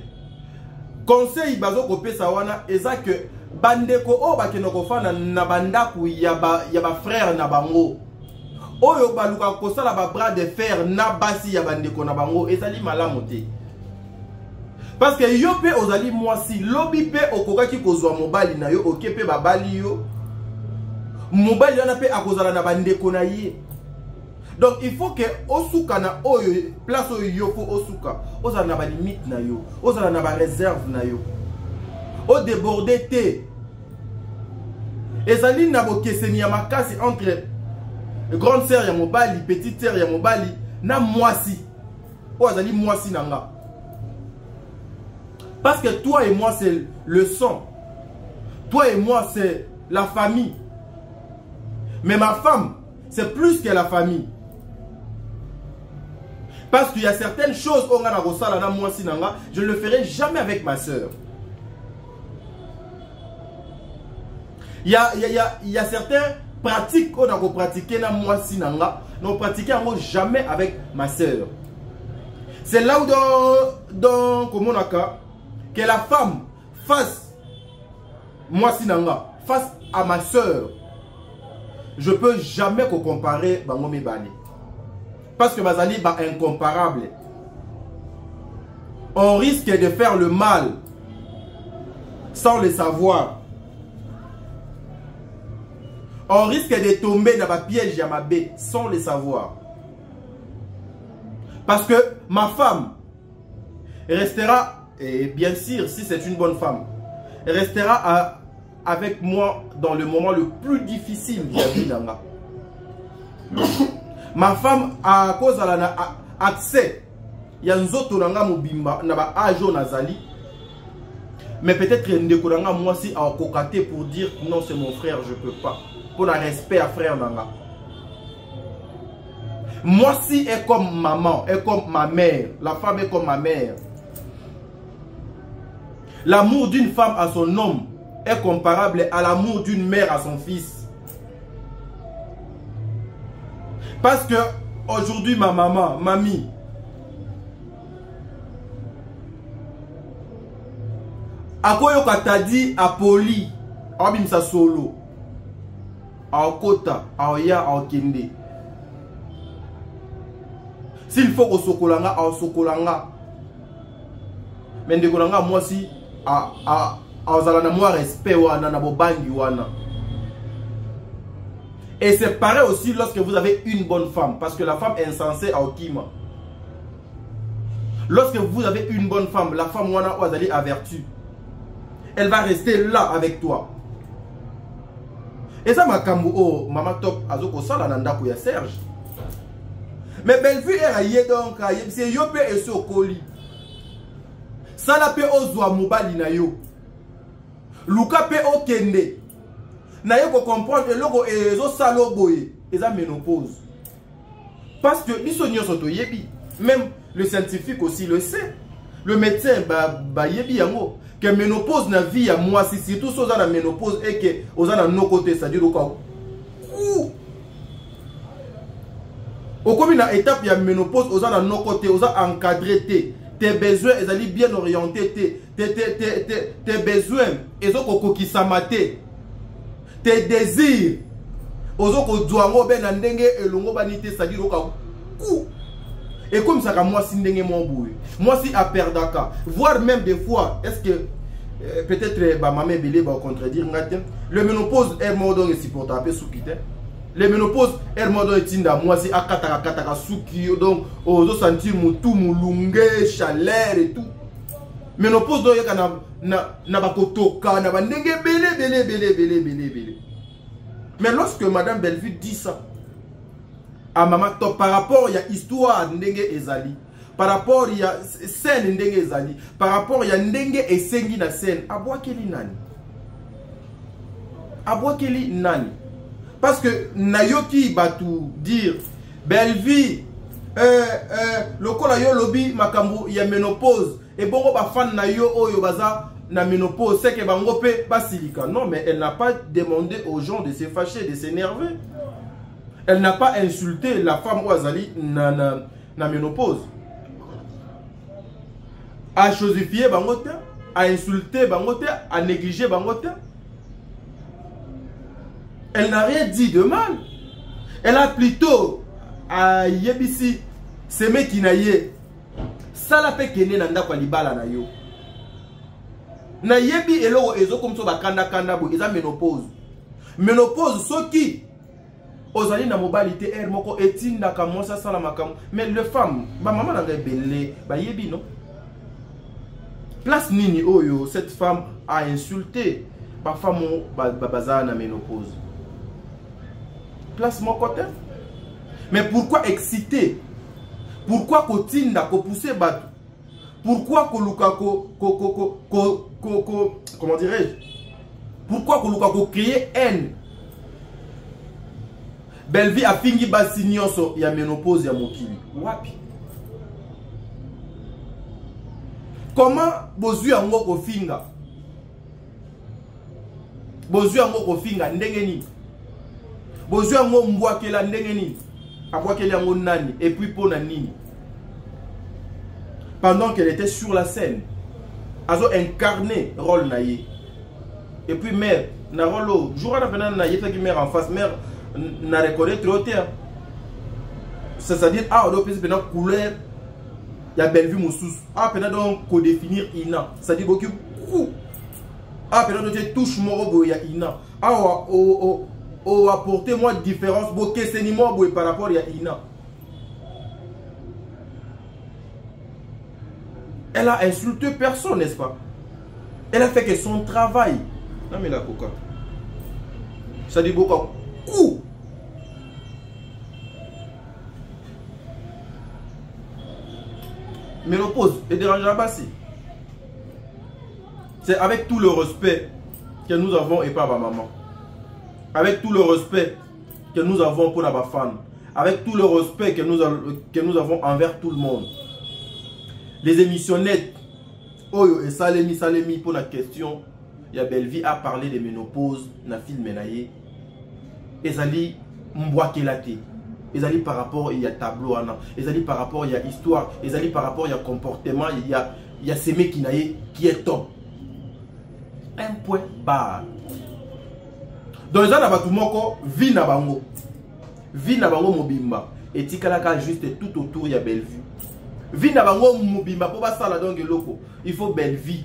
conseil bazo kopé sa wana eza que bandeko o bakenoko fana na bandaku ya ba frère na bango oyo baluka kosala ba bras de fer na basi ya bandeko na bango ezali malamu te. Parce que yo pe ozali mwasi lobi pe okokaki kozwa mobali na yo okepe babali yo mobali yana pe akozala na bandeko na ye. Donc il faut que osuka na oyo place oyo yo faut osuka ozala na ba limite na yo ozala na ba réserve na yo o déborder te ezali na bokeseni ya makasi entre grande sœur ya mobali petite sœur ya mobali na mwasi o azali mwasi nanga. Parce que toi et moi, c'est le sang. Toi et moi, c'est la famille. Mais ma femme, c'est plus que la famille. Parce qu'il y a certaines choses, je ne le ferai jamais avec ma soeur. Il y a certaines pratiques qu'on a pratiquées, nous pratiquons jamais avec ma soeur. C'est là où dans Komonaka, que la femme face face à ma soeur, je peux jamais comparer Bangomi Bali. Parce que Bazali est incomparable. On risque de faire le mal sans le savoir. On risque de tomber dans ma piège à ma baie sans le savoir. Parce que ma femme restera, et bien sûr, si c'est une bonne femme, elle restera avec moi dans le moment le plus difficile de la vie d'Anga. Ma femme, à cause de l'accès, il y a un autre mobimba, n'a pas ajo nazali. Mais peut-être qu'il y a moi aussi à cocater pour dire non, c'est mon frère, je peux pas. Pour le respect à frère Nanga. Moi si est comme maman, est comme ma mère. La femme est comme ma mère. L'amour d'une femme à son homme est comparable à l'amour d'une mère à son fils. Parce que aujourd'hui ma maman, mamie, akoyo katadi apoli, abimsa solo, aokota, aoya, aokende. S'il faut au sokolanga, au sokolanga. Mais ndekolanga moi si azala moi respect wana na bobangi wana. Et c'est pareil aussi lorsque vous avez une bonne femme, parce que la femme est insensée à Okima. Lorsque vous avez une bonne femme, la femme wana azali à vertu, elle va rester là avec toi. Et ça m'a kambo oh Maman Top azoko sala nanda ko ya Serge. Mais Bellevue est aïe donc c'est yope et sokoli. Ça la pe ozwa mobali na yo. Luka pe okende. Na yo ko comprendre que logo ezo salo boye, eza ménopause. Parce que biso nyoso to yebi, même le scientifique aussi le sait. Le médecin ba yebi yango que ménopause na vie ya moi si surtout so za na ménopause et que oza na no côté ça dit ko. Au comme na étape ya ménopause oza na no côté oza encadré té. tes besoins ezali bien orientés, tes besoins ezoko kokisamate, tes désirs ozoko douango ben ndenge elongo banité c'est-à-dire coup. Et comme ça moi si ndenge mon boui, moi si à perdaka, voire même des fois est-ce que peut-être ba maman belé va contredire ngaten, le ménopause est mode insupportable soukite. Le ménopause est mode tinda moi si akataka souki donc ozo sentir mutu mulunge chaleur et tout. Ménopause do yaka na bakotoka na bandenge belé. Mais lorsque Madame Bellevue dit ça à Maman Top par rapport il y a histoire ndenge ezali, par rapport il y a scène ndenge ezali, par rapport il y a ndenge esengi na scène, abwakeli nani? Parce que nayoki batu dire Bellevue lokola yo lobby makambu ya ménopause et bongo ba fan na yo oyo baza na ménopause, c'est que bango pe basilika. Non, mais elle n'a pas demandé aux gens de se fâcher, de s'énerver. Elle n'a pas insulté la femme Ouazali na ménopause. A chosifier bangote, a insulter bangote, a négliger bangote. Elle n'a rien dit de mal. Elle a plutôt a yebisi seme kinaye. Sala pe kene nanda kwa libala na yo. Na yebi elo ezo comme so bakanda bo eza ménopause. Ménopause soki ozali na mobilité er moko etinda ka mosa sala makam. Mais le femme ba maman na belé ba yebi non. Place nini oyo cette femme a insulté ba femme baza na ménopause. Place mon côté. Mais pourquoi exciter? Pourquoi kotinda ko pousser batu? Pourquoi koluka comment dirais-je? Pourquoi koluka ko créer haine? Bellevue a fingi basi nyonso ya ménopause ya mokili. Wapi? Comment bozu yango ko finga? Bozu yango ko finga ndenge nini? Bozu yango mbwakela ndenge nini? Abwakela yango nani? Et puis pona nini? Pendant qu'elle était sur la scène, elle a incarné le rôle naïe. Et puis mère, na rôle jour à la peine naïe, qui mère en face, mère n'a reconnu trop terre. C'est-à-dire ah on doit penser pendant couleur, il y a Bellevue Moussous. Ah pendant donc qu'on définir ina, c'est-à-dire beaucoup coup. Ah pendant donc touche moro il y a ina. Ah o apporter moi différence beaucoup c'est ni moi par rapport il y a ina. Elle a insulté personne, n'est-ce pas? Elle a fait que son travail. Non mais la coca. Ça dit beaucoup. Ouh! Ménopause, et dérange là-bas si. C'est avec tout le respect que nous avons et pas ma maman. Avec tout le respect que nous avons pour la femme. Avec tout le respect que nous avons envers tout le monde. Les émissionnettes, Oyo et Salemi pour la question, il y a Bellevue a parlé de ménopause, na film menaye. Ezali mbwakelate. Ezali par rapport il y a tableau ana. Ezali par rapport il y a histoire. Ezali par rapport il y a comportement. Il y a semé qui est top. Un point barre. Dans les années batumoko, vie na bango. Vie na bango mobimba. Et tikalaka juste tout autour il y a Bellevue. Vie na bango mobimba pour pas ça la donc loko. Il faut Bellevue.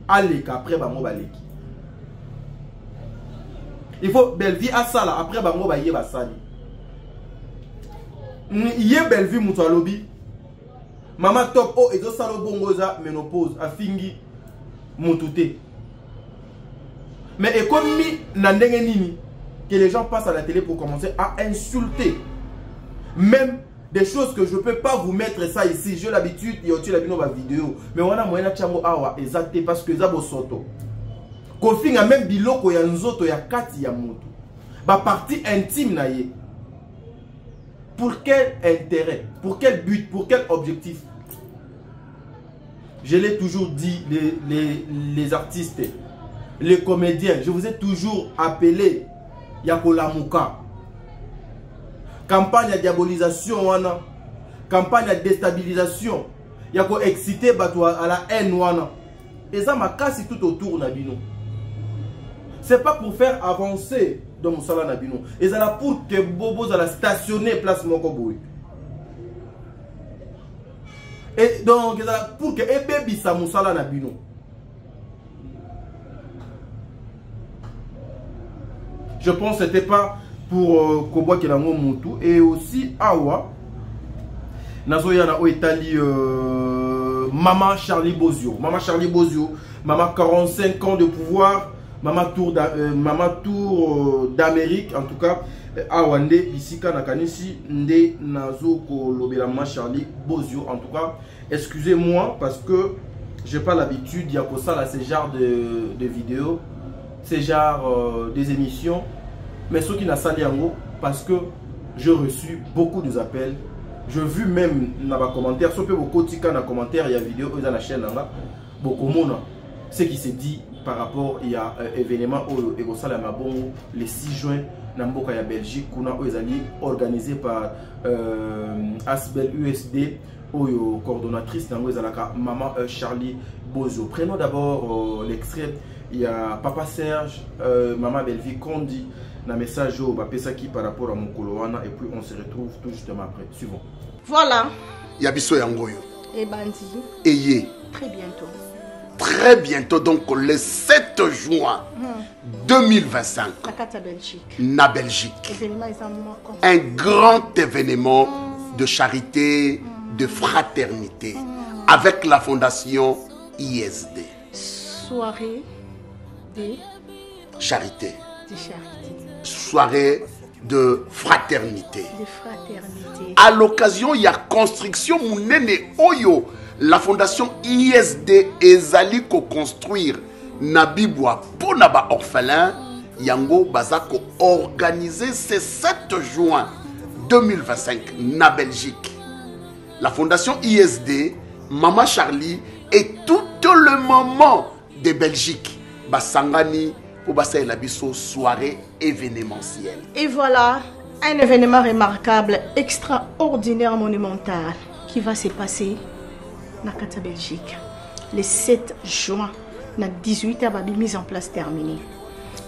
Allez qu'après bango baleki. Il faut Bellevue à ça là après bango ba yeba sali. Yé Bellevue muto alobi. Mama top oh ezo salo bongo za ménopause a fingi mutute. Mais et comme na ndenge nini que les gens passent à la télé pour commencer à insulter même des choses que je ne peux pas vous mettre ça ici. J'ai l'habitude, il y a la vidéo. Mais on a moyen de chango awa exact parce que zabo soto. Kofi a même biloko ya nzoto ya kati ya moto. Ba partie intime na ye. Pour quel intérêt? Pour quel but? Pour quel objectif? Je l'ai toujours dit, les artistes, les comédiens, je vous ai toujours appelé Yakolamuka. Campagne de diabolisation, campagne de déstabilisation. ya ko exciter bato à la haine wana. Et ça m'a cassé tout autour Nabino. C'est pas pour faire avancer dans mon salon Nabino. Et ça là pour que Bobo la stationner place Mokoboui. Et donc pour que Ebebi sa mon salon Nabino. Je pense que c'était pas pour Koboa Kelango Moutou. Et aussi Awa Nazoyana Oetali Maman Charlie Bozio. Maman Charlie Bozio. Maman 45 ans de pouvoir. Maman Tour d'Amérique. En tout cas, Awande, Bisika Nakanisi, Nde Nazo Kolobela Maman Charlie Bozio. En tout cas, excusez-moi parce que j'ai pas l'habitude. Il y a pour ça là, ce genre de vidéos. Ce genre des émissions. Mais ceux qui n'ont pas yango parce que j'ai reçu beaucoup d'appels. Je vu même dans les commentaires, sauf que beaucoup de commentaires, il y a vidéo dans la chaîne beaucoup de ce qui s'est dit par rapport il y a événement au le 6 juin dans la Belgique, organisé par Asbel USD, coordonnatrice Maman Charlie Bozio. Prenons d'abord l'extrait. Il y a Papa Serge, Maman Belvi Kondi. Un message au Bapesaki par rapport à mon Koloana et puis on se retrouve tout justement après. Suivons.
Voilà.
Yabiso Yangoyo.
Et Bandi.
Ayez.
Très bientôt.
Très bientôt, donc le 7 juin 2025. Na Belgique. Un grand événement de charité, de fraternité avec la fondation ISD.
Soirée de charité.
Soirée de fraternité. À l'occasion, il y a construction Mounene Oyo. La fondation ISD ezali ko construire Nabibwa pour Naba orphelin. Yango Bazako organisé ce 7 juin 2025 na Belgique. La fondation ISD, Maman Charlie et tout le moment de Belgique. Basangani. Pour passer la soirée événementielle.
Et voilà, un événement remarquable, extraordinaire, monumental, qui va se passer dans la Belgique. Le 7 juin, à 18h, mise en place terminée.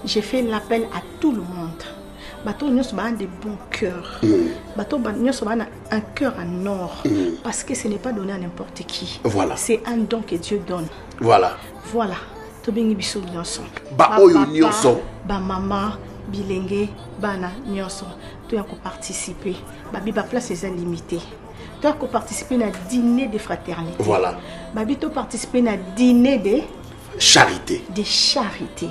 J'ai fait l'appel à tout le monde. Bateau nous sommes de bons cœurs. Bateau nous sommes un cœur en or. Parce que ce n'est pas donné à n'importe qui.
Voilà.
C'est un don que Dieu donne.
Voilà.
Voilà. Tobengi biso nyonso
ba oyo nyonso
ba mama bilenge bana nyonso to ya ko participer ba bi ba place est limitée to ya ko participer na dîner de fraternité.
Voilà.
Ba bi to participer na dîner de
charité.
De charité.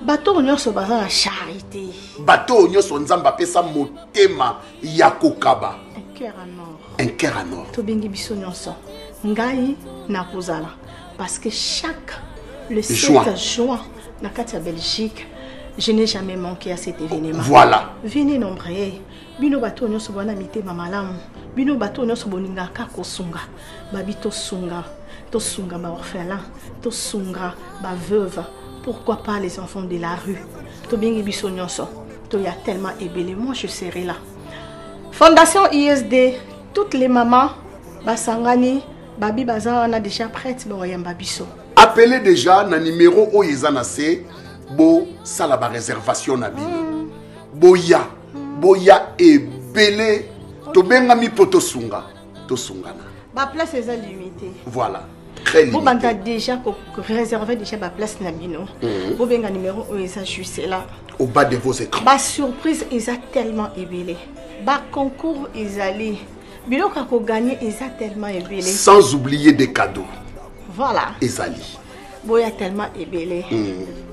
Bato nyonso ba na charité.
Bato nyonso nzamba pesa motema ya kokaba.
Un cœur en or.
Un cœur en or.
Tobengi biso nyonso ngai na kozala parce que chaque le 7 juin, dans la Belgique, je n'ai jamais manqué à cet événement.
Voilà.
Venez nombreux. Bino bato nyonso bana mite mamalamu. Bino bato nyonso boninga kako sunga. Babito sunga. To sunga ba orphelin. To sunga ba veuve. Pourquoi pas les enfants de la rue? To bingi biso nyonso. To ya tellement ébélé. Moi je serai là. Fondation ISD. Toutes les mamans basangani babi baza on a déjà prête ba yamba biso.
Appelez déjà na numéro Oyezanase bo sala ba réservation na bino. Boya et belé to benga mi poto sunga to sungana.
Ba place est limitée.
Voilà. Très limité.
Vous banta déjà réserver déjà ba place na bino. Vous benga numéro Oyeza juste là.
Au bas de vos écrans.
Ba surprise ils a tellement ébélé. Ba concours ils allaient. Bilo kako gagner ils a tellement ébélé.
Sans oublier des cadeaux.
Voilà.
Ezali.
Boya tellement ébélé.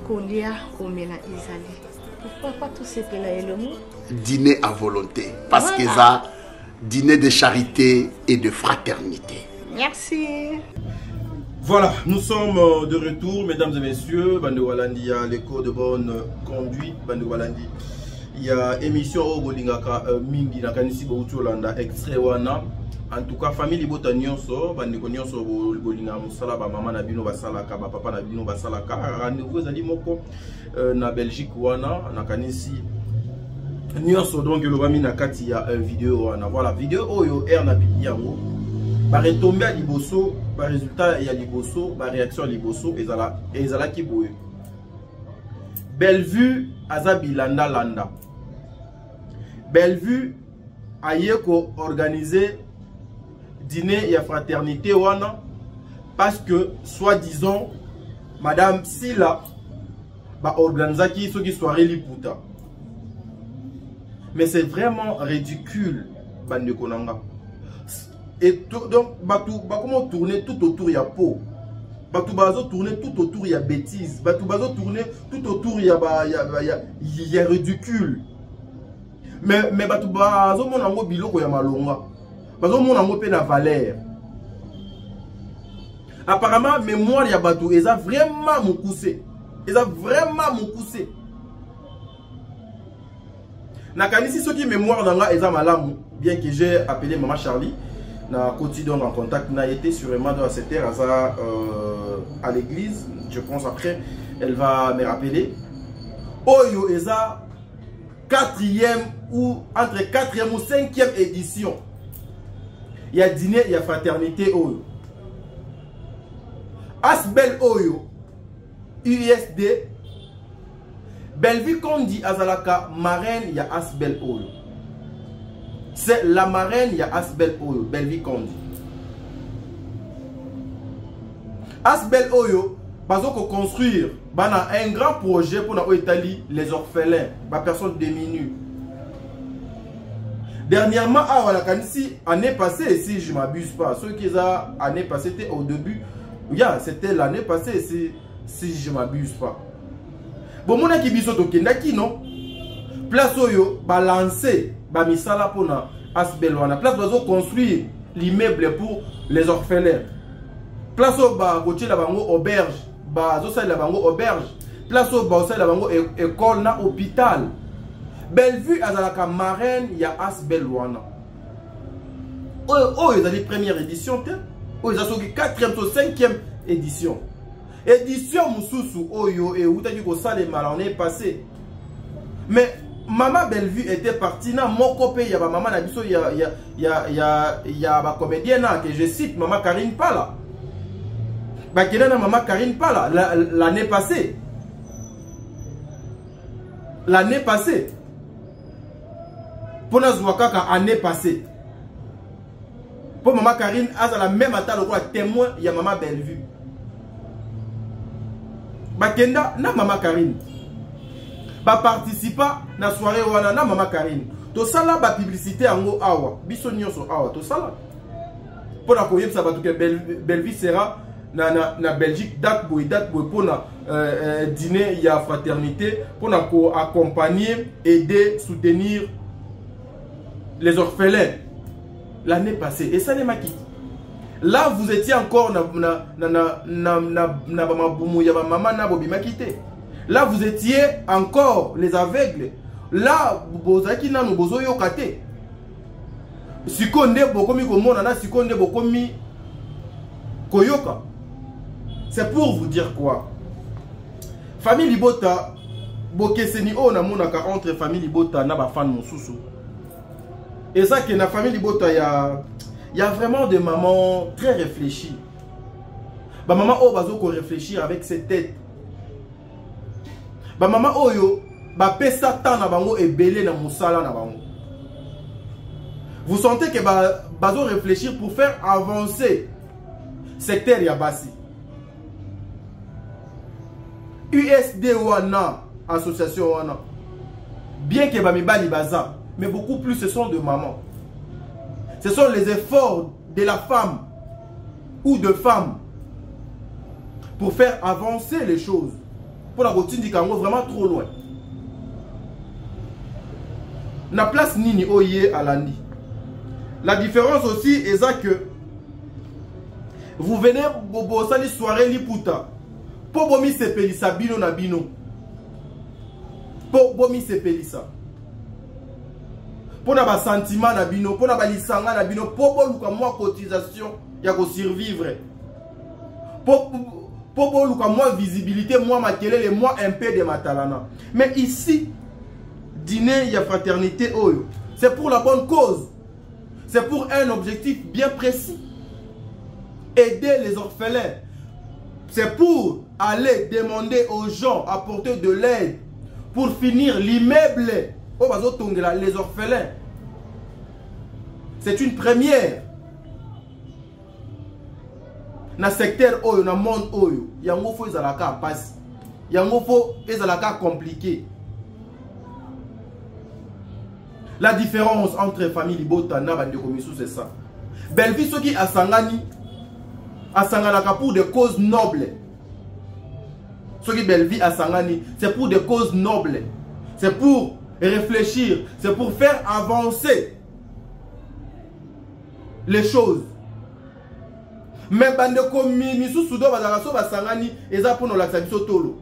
Kolia omela Ezali. Pourquoi pas tout ces là et le mot?
Dîner à volonté. Parce que ça, dîner de charité et de fraternité.
Merci.
Voilà, nous sommes de retour, mesdames et messieurs. Bande Walandi, il y a les cours de bonne conduite. Bande Walandi. Il y a émission au Bolingaka Mingi Nakanisi Boutolanda extrait wana. En tout cas, famille Libota Nyonso, Bandeko Nyonso Bolinga Musala, Maman Nabino Basalaka, Papa Nabino Basalaka, rendez-vous à Limoko, na Belgique wana, Nakanisi Nyonso, donc le Bami Nakati, il y a une vidéo wana. Voilà, vidéo Oyo Air Nabi Yango. ba retomber à liboso, ba résultat ya liboso, ba réaction à liboso ezala ki boye. Bellevue azabi landa. Bellevue ayeko organiser dîner et fraternité wana parce que soi-disant Madame Sila ba organisaki soki soirée liputa. Mais c'est vraiment ridicule bande konanga. Et donc comment tourner tout autour ya peau. Batou bazo tourner tout autour ya bêtise. Batou bazo tourner tout autour ya ridicule. Mais batou bazo monango biloko ya malonga. Bazo monango pe na valeur. Apparemment mémoire ya batou eza vraiment mukuse. Eza vraiment mukuse. Nakanisi soki mémoire danga eza malamu, bien que j'ai appelé maman Charlie. Na quotidien en contact n'a été sûrement dans cette terre à l'église, je pense après elle va me rappeler. Oyo eza 4e ou entre 4e ou 5e édition. Il y a dîner, il y a fraternité oyo. Asbel oyo USD Bellevue Kondi azalaka marraine, il y a Asbel oyo. C'est la marraine, il y a Asbel Oyo, Bellevue Kondi. Asbel Oyo, bazo ko construire un grand projet pour Italie, les orphelins, les personnes démunies. Dernièrement, l'année passée, si je ne m'abuse pas, ceux qui ont l'année passée, c'était au début, c'était l'année passée, si je ne m'abuse pas. Bon, mon qui biso to kendaki non, place Oyo, balancer. Bamisala pour na Asbel wana place bazo construire l'immeuble pour les orphelins. Place au ba côté la bango auberge, bazo sa la bango auberge. Place au ba sa la bango école na hôpital. Bellevue azalaka marraine ya Asbel wana. Oh ils ont première édition te. Oh ils ont 4e ou 5e édition. Édition mususu oyo et utaki ko salema l'année passée. Mais Maman Bellevue était partie na mon copé ya ba maman na biso ya ba comédienne que je cite maman Karine Pala. Ba kena na maman Karine Pala l'année passée. L'année passée. Pour nous voir année passée. Pour maman Karine a la même attaque le témoin ya maman Bellevue. Ba kenda na maman Karine. Ba participa na soirée wana na mama Karine. To sala ba publicité ango awa. Biso nyonso awa to sala. Pona ko yebsa ba to ke Bellevue sera na Belgique date boy pona dîner ya fraternité pona ko accompagner, aider, soutenir les orphelins l'année passée et ça n'est maki. Là vous étiez encore na mabumu ya ba mama na bobi makité. Là, vous étiez encore les aveugles. Là, vous avez nanu bozo yokate. Sikonde bokomi komona na sikonde bokomi koyoka. C'est pour vous dire quoi? Famille Libota, bokeseni o na monaka entre famille Libota na ba fan mosusu. Et ça que na famille Libota y a vraiment des mamans très réfléchies. Ba maman o bazo ko réfléchir avec ses têtes. Ba maman oyo ba pesa tan na bango ebele na musala na bango. Vous sentez que bazo réfléchir pour faire avancer secteur ya basi. USD wana association wana. Bien que ba mibali baza, mais beaucoup plus ce sont de mamans. Ce sont les efforts de la femme ou de femmes pour faire avancer les choses. Pour la routine du Congo vraiment trop loin. Na place nini oye alandi. La différence aussi est que vous venez bobosa ni soirée liputa. Po bomi sepelisa bino na bino. Po bomi sepelisa. Po na ba sentiment na bino, po na ba lisanga na bino, po boluka moi cotisation ya ko survivre. Pour moins visibilité, moins makelele, moins un peu de matalana. Mais ici, dîner, il y a fraternité, c'est pour la bonne cause. C'est pour un objectif bien précis. aider les orphelins. C'est pour aller demander aux gens, apporter de l'aide pour finir l'immeuble. Les orphelins. C'est une première. Dans le secteur, dans le monde, il y a un peu de passe. Il y a un peu de compliqué. La différence entre famille Libotana et Bandeko, c'est ça. Belle-Vie, ceux qui a Sangani, pour des causes nobles. Ceux qui Belle-Vie à Sangani, c'est pour des causes nobles. C'est pour réfléchir, c'est pour faire avancer les choses. Mais Bandeko Misu Sudo Bazaraso Basangani, et ça pour nous l'accepter tolo.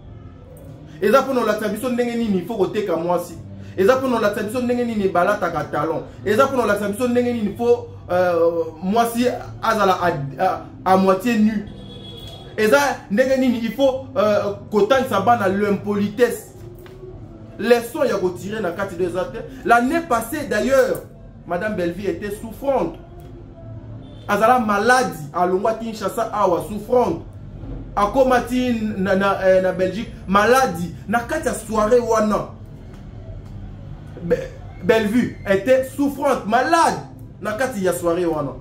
Et ça pour nous l'accepter n'engeni il faut côté comme moi si. Et ça pour nous l'accepter n'engeni ni balata talon. Et ça pour nous l'accepter n'engeni il faut moi si azala à moitié nu. Et ça n'engeni il faut qu'autant ça banne l'impolitesse. Les sons y a retiré dans la carte des actes. L'année passée d'ailleurs, Madame Belle-Vie était souffrante. Azala maladie à Longwa Kinshasa awa souffrante. A Komati na Belgique maladie. Na kati soirée wana. Belle-Vue était souffrante, malade. Na kati ya soirée wana.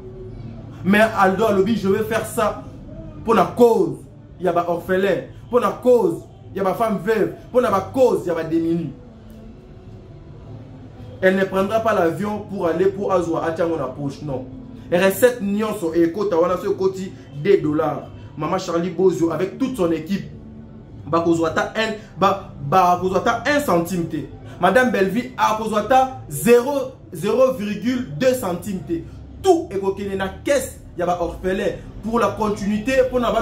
Mais Aldo Alobi, je vais faire ça pour la cause. Il y a des orphelins. Pour la cause, il y a des femmes veuves. Pour la cause, il y a des démunis. Elle ne prendra pas l'avion pour aller pour Azwa Atiango na poche, non. Recette Nyonso et Kota wana ce côté des $. Maman Charlie Bozio avec toute son équipe. Bakozwata 1 centime. Madame Belle-Vie a kozwata 0,2 centime. Tout est coquillé na caisse. Il y a des orphelins pour la continuité pour na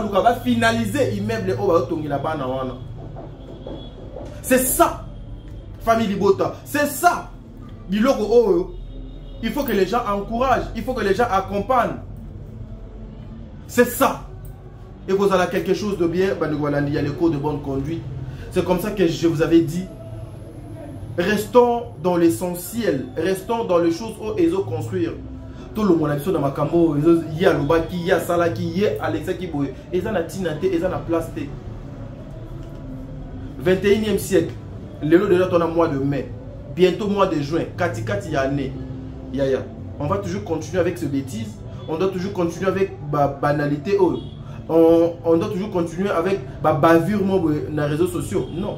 finaliser l'immeuble au batongi la bana wana. C'est ça famille Libota, c'est ça. Biloko oh. Il faut que les gens encouragent, il faut que les gens accompagnent. C'est ça. Et vous avez quelque chose de bien, il y a les cours de bonne conduite. C'est comme ça que je vous avais dit. Restons dans l'essentiel, restons dans les choses où ils ont construire. Tout le monde a dans ma cambo, il y a Lubaki, il y a Salaki, il y a Alexa Kiboye. Ils ont la tinate, ils ont la place. 21e siècle, le lot déjà ton mois de mai, bientôt mois de juin, Kati Yane. On va toujours continuer avec ces bêtises. On doit toujours continuer avec la banalité. On doit toujours continuer avec la bavure dans les réseaux sociaux. Non.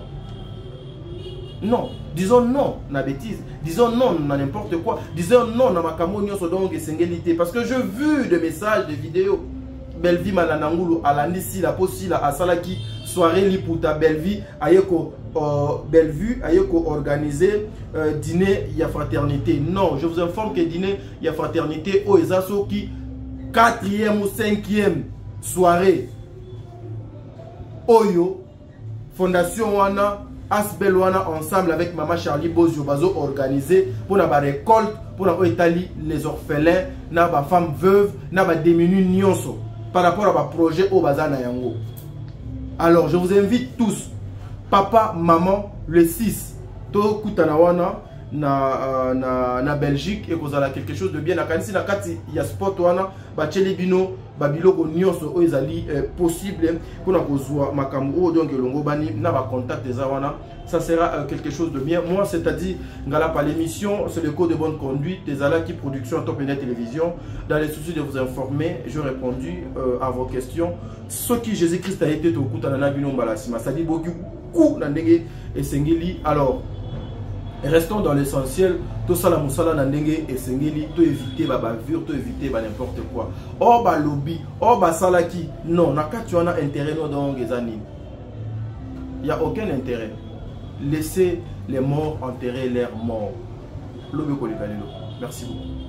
Non. Disons non à la bêtise. Disons non à n'importe quoi. Disons non à ma camonio et singélité. Parce que j'ai vu des messages, des vidéos. Belle-Vie Malanangulu, Alandisi, la Possila, à Salaki, soirée Liputa, Belle-Vie, Ayeko. Belle-Vue a organisé dîner il y a fraternité. Non, je vous informe que dîner il y a fraternité au Ezaso qui 4e ou 5e soirée Oyo Fondation Wana Asbel Wana ensemble avec Maman Charlie Bozio Bazo organisé pour la récolte pour la Italie les orphelins na ba femmes veuves na ba démunis nyonso par rapport à ba projet au Bazana Yango. Alors je vous invite tous papa, maman, le 6, to kutanawana na Belgique et vous avez quelque chose de bien. Nakanisi na kati ya sport wana bacheli bino babiloko nyonso o ezali possible kuna kozwa makambo donc longo bani na ba contact za wana. Ça sera quelque chose de bien. Moi, c'est-à-dire, ngala par l'émission, c'est le code de bonne conduite des Alaki Production Top Net Télévision. Dans les soucis de vous informer, j'ai répondu à vos questions. Ce qui Jésus-Christ a été au coup de la Balasima, ça dit beaucoup et Sengeli. Alors, restons dans l'essentiel. Tout ça, la moussala nandenge et Sengeli, tout éviter ma bavure, tout éviter n'importe quoi. Oh, bah lobby, oh, bah salaki. Non, n'a qu'à tu en as intérêt dans les années. Il n'y a aucun intérêt. Laissez les morts enterrer leurs morts. Merci beaucoup.